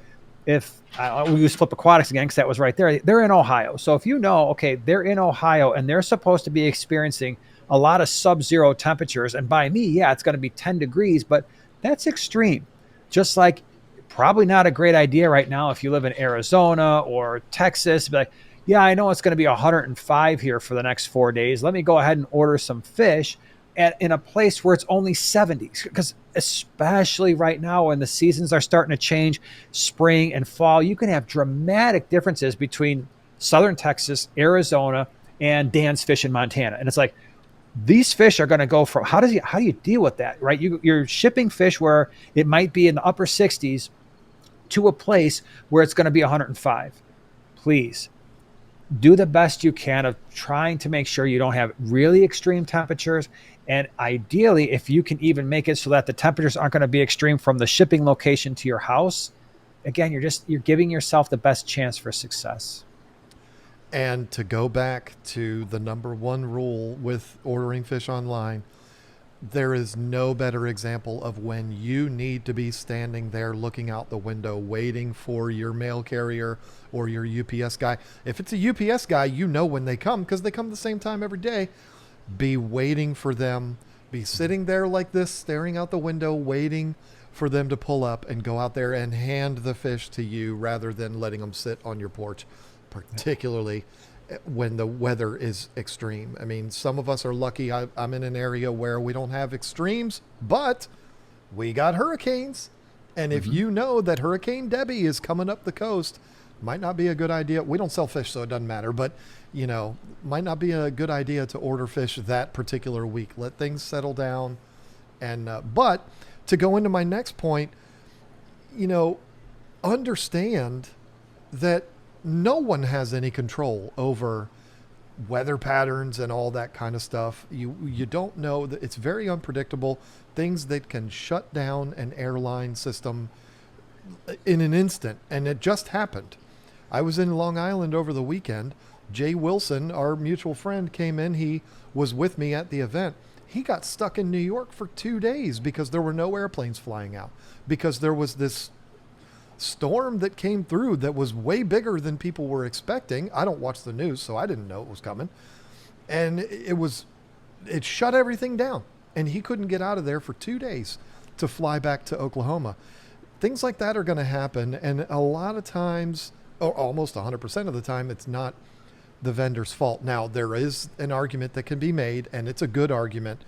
if we use Flip Aquatics again, because that was right there, they're in Ohio. So if you know, okay, they're in Ohio and they're supposed to be experiencing a lot of sub-zero temperatures. And by me, yeah, it's going to be 10 degrees, but that's extreme. Just like probably not a great idea right now if you live in Arizona or Texas. Be like, yeah, I know it's going to be 105 here for the next 4 days. Let me go ahead and order some fish in a place where it's only 70s. Because especially right now when the seasons are starting to change, spring and fall, you can have dramatic differences between southern Texas, Arizona, and Dan's Fish in Montana. And it's like, these fish are going to go from how do you deal with that, right? You're shipping fish where it might be in the upper 60s to a place where it's going to be 105. Please do the best you can of trying to make sure you don't have really extreme temperatures. And ideally, if you can even make it so that the temperatures aren't going to be extreme from the shipping location to your house, again, you're giving yourself the best chance for success. And to go back to the number one rule with ordering fish online, there is no better example of when you need to be standing there looking out the window waiting for your mail carrier or your UPS guy. If it's a UPS guy, you know when they come because they come the same time every day. Be waiting for them. Be sitting there like this, staring out the window, waiting for them to pull up and go out there and hand the fish to you rather than letting them sit on your porch, particularly when the weather is extreme. I mean, some of us are lucky. I'm in an area where we don't have extremes, but we got hurricanes. And if you know that Hurricane Debbie is coming up the coast, might not be a good idea. We don't sell fish, so it doesn't matter. But, might not be a good idea to order fish that particular week. Let things settle down. And but to go into my next point, understand that no one has any control over weather patterns and all that kind of stuff. You don't know that it's very unpredictable. Things that can shut down an airline system in an instant. And it just happened. I was in Long Island over the weekend. Jay Wilson, our mutual friend, came in. He was with me at the event. He got stuck in New York for 2 days because there were no airplanes flying out, because there was this storm that came through that was way bigger than people were expecting. I don't watch the news, so I didn't know it was coming. And it shut everything down. And he couldn't get out of there for 2 days to fly back to Oklahoma. Things like that are going to happen. And a lot of times, or almost 100% of the time, it's not the vendor's fault. Now, there is an argument that can be made, and it's a good argument.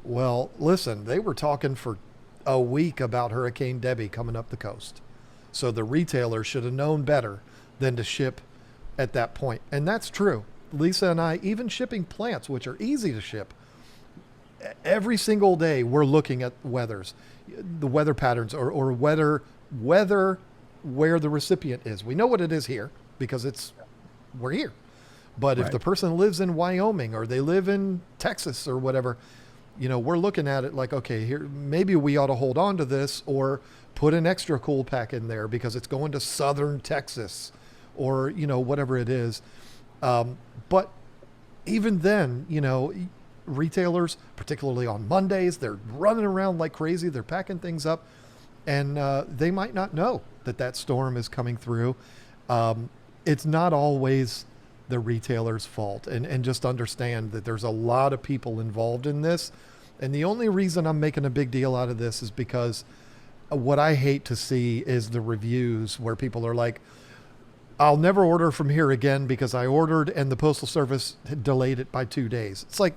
Well, listen, they were talking for a week about Hurricane Debbie coming up the coast. So the retailer should have known better than to ship at that point. And that's true. Lisa and I, even shipping plants, which are easy to ship, every single day we're looking at the weather patterns or weather where the recipient is. We know what it is here because we're here. But if the person lives in Wyoming or they live in Texas or whatever, we're looking at it like, okay, here, maybe we ought to hold on to this or put an extra cool pack in there because it's going to southern Texas or, whatever it is. But even then, retailers, particularly on Mondays, they're running around like crazy. They're packing things up and they might not know that storm is coming through. It's not always the retailer's fault, and just understand that there's a lot of people involved in this. And the only reason I'm making a big deal out of this is because what I hate to see is the reviews where people are like, I'll never order from here again because I ordered and the Postal Service had delayed it by 2 days. It's like,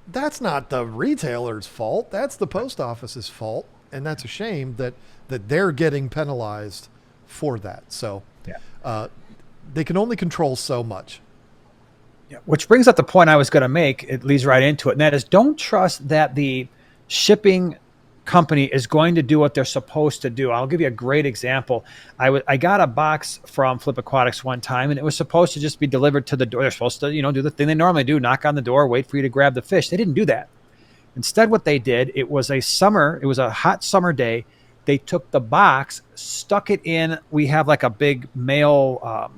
that's not the retailer's fault. That's the post office's fault. And that's a shame that they're getting penalized for that. So they can only control so much. Yeah, which brings up the point I was going to make. It leads right into it. And that is, don't trust that the shipping company is going to do what they're supposed to do. I'll give you a great example. I got a box from Flip Aquatics one time, and it was supposed to just be delivered to the door. They're supposed to, do the thing they normally do, knock on the door, wait for you to grab the fish. They didn't do that. Instead, what they did, it was a hot summer day. They took the box, stuck it in. We have like a big mail, I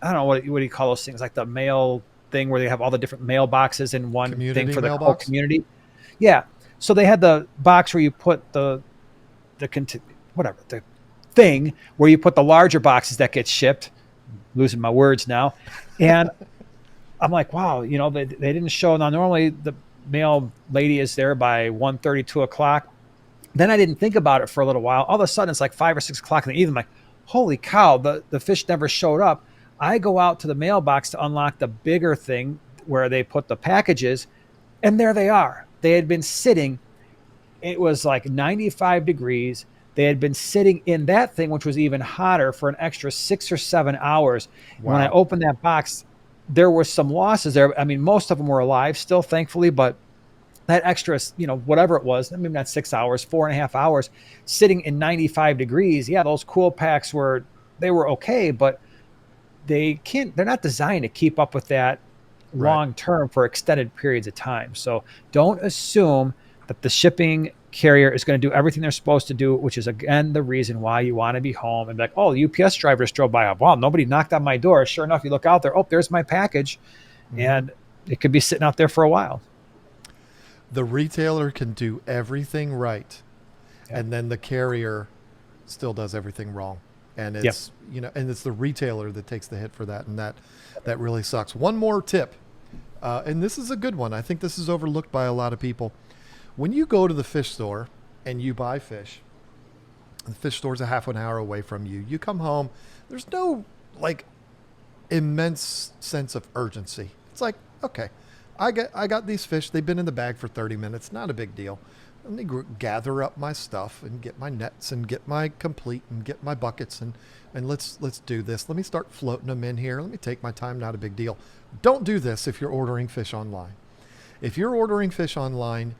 don't know, what do you call those things? Like the mail thing where they have all the different mailboxes in one Community thing for the mailbox? whole community. Yeah. So they had the box where you put the thing where you put the larger boxes that get shipped. Losing my words now. And I'm like, wow, they didn't show. Now, normally the mail lady is there by 1:30, 2 o'clock. Then I didn't think about it for a little while. All of a sudden, it's like 5 or 6 o'clock in the evening. I'm like, holy cow, the fish never showed up. I go out to the mailbox to unlock the bigger thing where they put the packages, and there they are. They had been sitting. It was like 95 degrees. They had been sitting in that thing, which was even hotter, for an extra 6 or 7 hours. Wow. When I opened that box, there were some losses there. I mean, most of them were alive still, thankfully, but that extra, whatever it was, maybe not 6 hours, 4.5 hours, sitting in 95 degrees. Yeah, those cool packs were okay, but they're not designed to keep up with that long term for extended periods of time. So don't assume that the shipping carrier is going to do everything they're supposed to do, which is, again, the reason why you want to be home and be like, oh, the UPS driver just drove by. Wow, nobody knocked on my door. Sure enough, you look out there, oh, there's my package. Mm-hmm. And it could be sitting out there for a while. The retailer can do everything right, and then the carrier still does everything wrong. And it's, and it's the retailer that takes the hit for that. And that really sucks. One more tip. And this is a good one. I think this is overlooked by a lot of people. When you go to the fish store and you buy fish, the fish store's a half an hour away from you. You come home, there's no immense sense of urgency. It's like, okay, I got these fish. They've been in the bag for 30 minutes. Not a big deal. Let me gather up my stuff and get my nets and get my complete and get my buckets and let's do this. Let me start floating them in here. Let me take my time. Not a big deal. Don't do this if you're ordering fish online. If you're ordering fish online,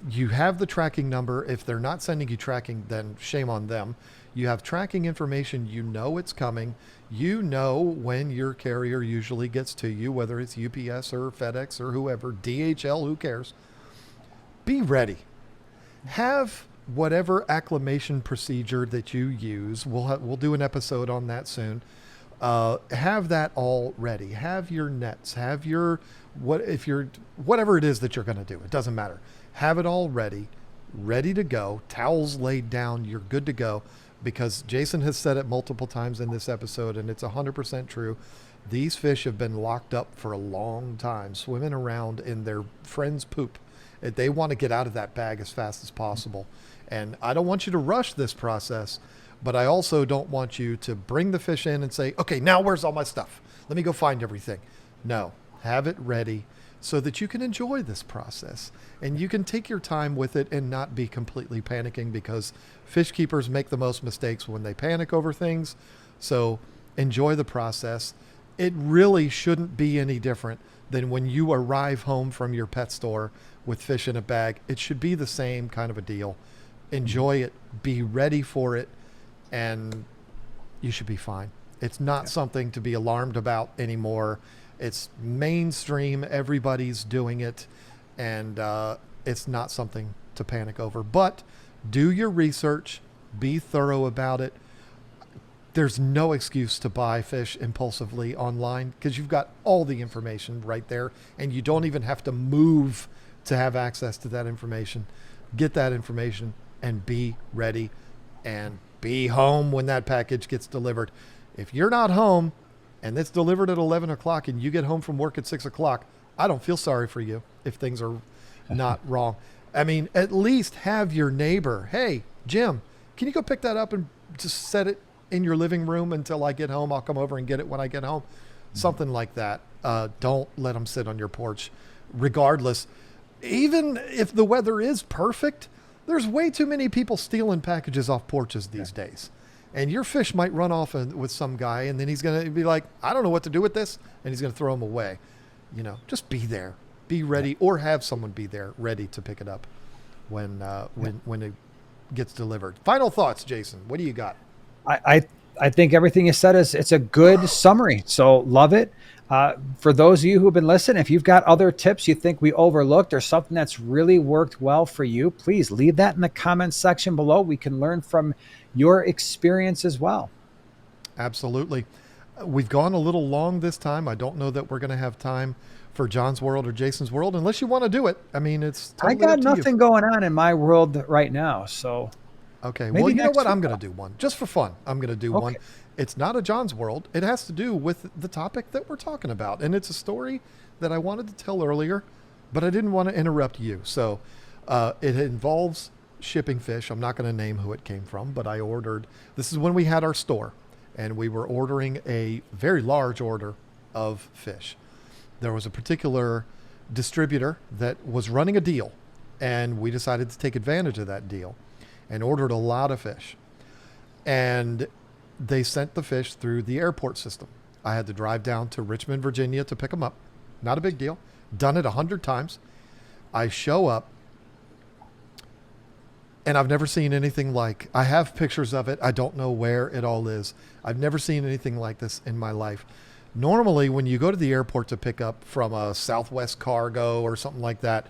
you have the tracking number. If they're not sending you tracking, then shame on them. You have tracking information. You know it's coming. You know when your carrier usually gets to you, whether it's UPS or FedEx or whoever, DHL, who cares. Be ready. Have whatever acclimation procedure that you use. We'll do an episode on that soon. Have that all ready. Have your nets. Have your whatever it is that you're going to do. It doesn't matter. Have it all ready to go. Towels laid down. You're good to go. Because Jason has said it multiple times in this episode, and it's 100% true. These fish have been locked up for a long time, swimming around in their friend's poop. They want to get out of that bag as fast as possible. And I don't want you to rush this process, but I also don't want you to bring the fish in and say, okay, now where's all my stuff? Let me go find everything. No, have it ready so that you can enjoy this process and you can take your time with it and not be completely panicking, because fish keepers make the most mistakes when they panic over things. So enjoy the process. It really shouldn't be any different than when you arrive home from your pet store with fish in a bag. It should be the same kind of a deal. Enjoy it, be ready for it, and you should be fine. It's not something to be alarmed about anymore. It's mainstream. Everybody's doing it, and it's not something to panic over. But do your research. Be thorough about it. There's no excuse to buy fish impulsively online because you've got all the information right there, and you don't even have to move to have access to that information. Get that information and be ready and be home when that package gets delivered. If you're not home and it's delivered at 11 o'clock and you get home from work at 6 o'clock, I don't feel sorry for you if things are not wrong. I mean, at least have your neighbor, hey, Jim, can you go pick that up and just set it in your living room until I get home? I'll come over and get it when I get home. Something like that. Don't let them sit on your porch. Regardless, even if the weather is perfect, there's way too many people stealing packages off porches these days. And your fish might run off with some guy, and then he's going to be like, I don't know what to do with this, and he's going to throw them away. Just be there. Be ready, or have someone be there ready to pick it up when it gets delivered. Final thoughts, Jason. What do you got? I think everything you said it's a good summary. So love it. For those of you who have been listening, if you've got other tips you think we overlooked or something that's really worked well for you, please leave that in the comments section below. We can learn from your experience as well. Absolutely. We've gone a little long this time. I don't know that we're going to have time for John's World or Jason's World unless you want to do it. I mean, it's totally I got up to nothing you. going on in my world right now, so Okay. Well, Maybe you know next what? week. I'm going to do one just for fun. I'm going to do one. Okay. It's not a John's World. It has to do with the topic that we're talking about. And it's a story that I wanted to tell earlier, but I didn't want to interrupt you. So it involves shipping fish. I'm not going to name who it came from, but I ordered. This is when we had our store and we were ordering a very large order of fish. There was a particular distributor that was running a deal, and we decided to take advantage of that deal and ordered a lot of fish. And they sent the fish through the airport system. I had to drive down to Richmond, Virginia to pick them up. Not a big deal. Done it 100 times. I show up, and I've never seen anything like. I have pictures of it. I don't know where it all is. I've never seen anything like this in my life. Normally, when you go to the airport to pick up from a Southwest Cargo or something like that,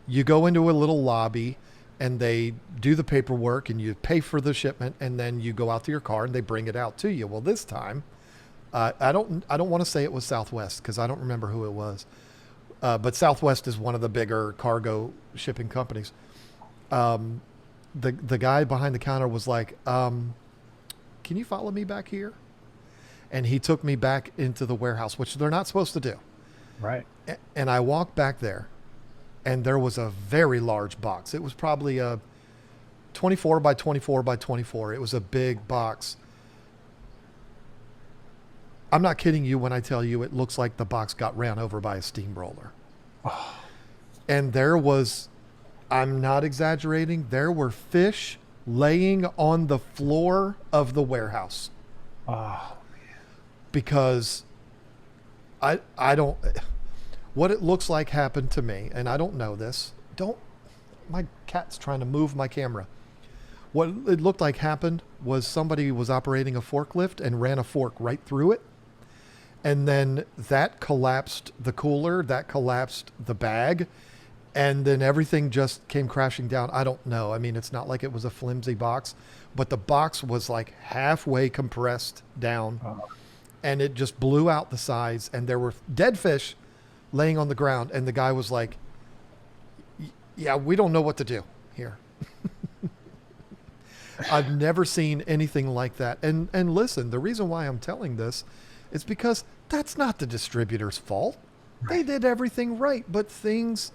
you go into a little lobby and they do the paperwork and you pay for the shipment, and then you go out to your car and they bring it out to you. Well, this time, I don't want to say it was Southwest because I don't remember who it was. But Southwest is one of the bigger cargo shipping companies. The guy behind the counter was like, can you follow me back here? And he took me back into the warehouse, which they're not supposed to do. Right. And I walked back there, and there was a very large box. It was probably a 24 by 24 by 24. It was a big box. I'm not kidding you when I tell you it looks like the box got ran over by a steamroller. Oh, And there was, I'm not exaggerating, there were fish laying on the floor of the warehouse. oh, Because I don't, what it looks like happened to me, and I don't know this. My cat's trying to move my camera. What it looked like happened was somebody was operating a forklift and ran a fork right through it. And then that collapsed the cooler, that collapsed the bag, and then everything just came crashing down. I don't know. I mean, it's not like it was a flimsy box, but the box was like halfway compressed down, and it just blew out the sides, and there were dead fish laying on the ground, and the guy was like, yeah, we don't know what to do here. I've never seen anything like that. And listen, the reason why I'm telling this is because that's not the distributor's fault. They did everything right, but things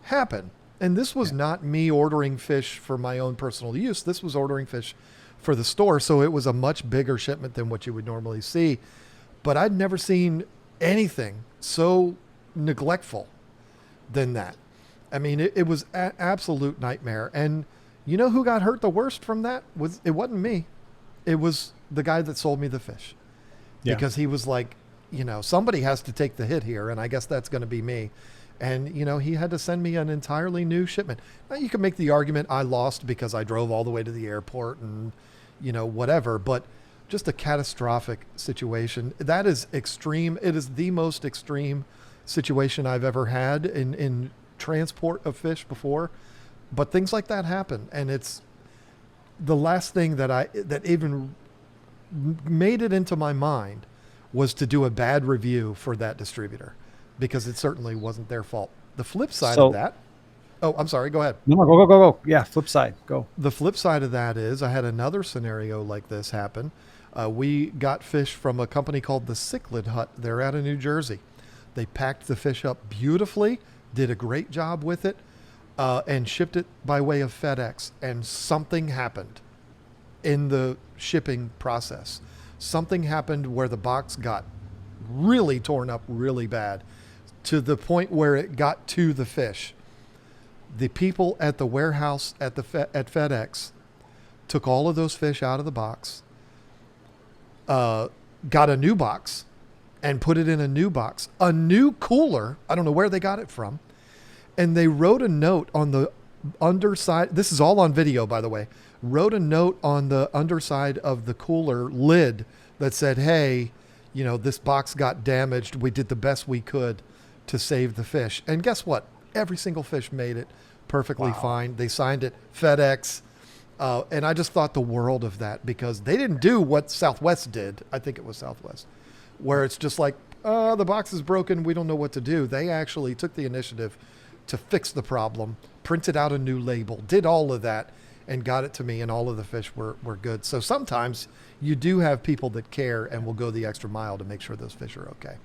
happen. And this was not me ordering fish for my own personal use. This was ordering fish for the store. So it was a much bigger shipment than what you would normally see. But I'd never seen anything so neglectful than that. I mean, it was an absolute nightmare. And you know who got hurt the worst from that? It wasn't me. It was the guy that sold me the fish. yeah. Because he was like, somebody has to take the hit here, and I guess that's going to be me. And, he had to send me an entirely new shipment. Now, you can make the argument I lost because I drove all the way to the airport and, whatever, but just a catastrophic situation. That is extreme. It is the most extreme situation I've ever had in transport of fish before. But things like that happen, and it's the last thing that even made it into my mind was to do a bad review for that distributor, because it certainly wasn't their fault. The flip side of that, I'm sorry, go ahead. No, go. Yeah, flip side, go. The flip side of that is I had another scenario like this happen. We got fish from a company called the Cichlid Hut. They're out of New Jersey. They packed the fish up beautifully, did a great job with it, and shipped it by way of FedEx. And something happened in the shipping process. Something happened where the box got really torn up really bad, to the point where it got to the fish. The people at the warehouse at FedEx took all of those fish out of the box, got a new box, and put it in a new box, a new cooler. I don't know where they got it from. And they wrote a note on the underside. This is all on video, by the way. Wrote a note on the underside of the cooler lid that said, hey, this box got damaged. We did the best we could to save the fish. And guess what? Every single fish made it perfectly fine. They signed it FedEx. And I just thought the world of that, because they didn't do what Southwest did. I think it was Southwest, where it's just like, the box is broken. We don't know what to do. They actually took the initiative to fix the problem, printed out a new label, did all of that, and got it to me, and all of the fish were good. So sometimes you do have people that care and will go the extra mile to make sure those fish are okay.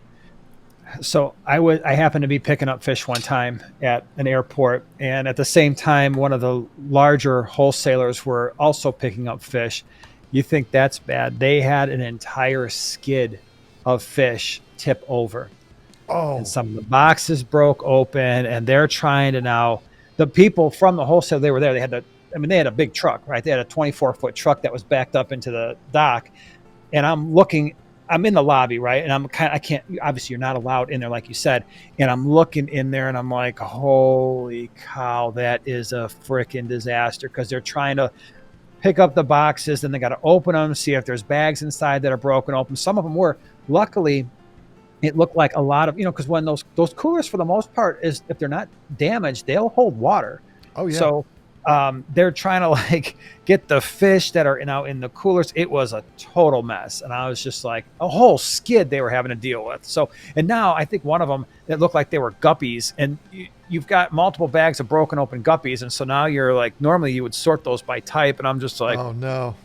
So I happened to be picking up fish one time at an airport, and at the same time, one of the larger wholesalers were also picking up fish. You think that's bad? They had an entire skid of fish tip over, Oh, and some of the boxes broke open, and they're trying to now. The people from the wholesale, they were there. They had they had a big truck, right? They had a 24-foot truck that was backed up into the dock, and I'm in the lobby, right? And I can't, obviously you're not allowed in there, like you said. And I'm looking in there and I'm like, holy cow, that is a freaking disaster. Cause they're trying to pick up the boxes, then they got to open them, see if there's bags inside that are broken open. Some of them were. Luckily, it looked like a lot of, cause when those coolers for the most part is, if they're not damaged, they'll hold water. oh yeah. So they're trying to like get the fish that are now in the coolers. It was a total mess. And I was just like a whole skid they were having to deal with. So, and now I think one of them, it looked like they were guppies, and you've got multiple bags of broken open guppies. And so now you're like, normally you would sort those by type. And I'm just like, oh no,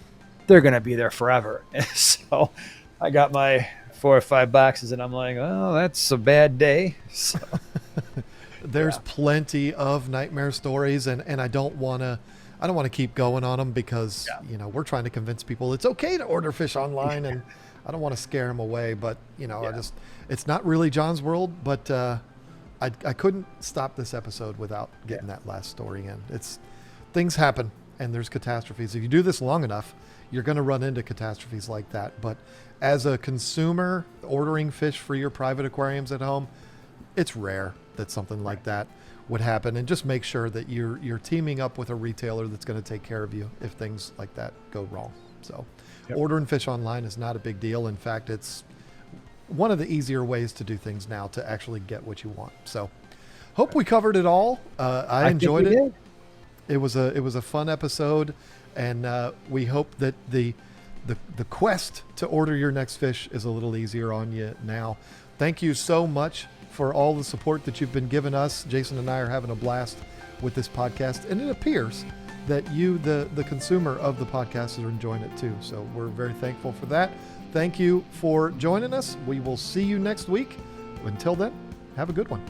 they're going to be there forever. And so I got my 4 or 5 boxes and I'm like, oh, that's a bad day. So. There's plenty of nightmare stories, and I don't want to keep going on them because we're trying to convince people it's okay to order fish online, and I don't want to scare them away. But it's not really John's world. But I couldn't stop this episode without getting that last story in. Things happen, and there's catastrophes. If you do this long enough, you're going to run into catastrophes like that. But as a consumer ordering fish for your private aquariums at home, it's rare that something like that would happen, and just make sure that you're teaming up with a retailer that's going to take care of you if things like that go wrong. So ordering fish online is not a big deal. In fact, it's one of the easier ways to do things now to actually get what you want. So hope we covered it all. I enjoyed it. It was a fun episode, and we hope that the quest to order your next fish is a little easier on you now. Thank you so much for all the support that you've been giving us. Jason and I are having a blast with this podcast, and it appears that you, the consumer of the podcast, are enjoying it too. So we're very thankful for that. Thank you for joining us. We will see you next week. Until then, have a good one.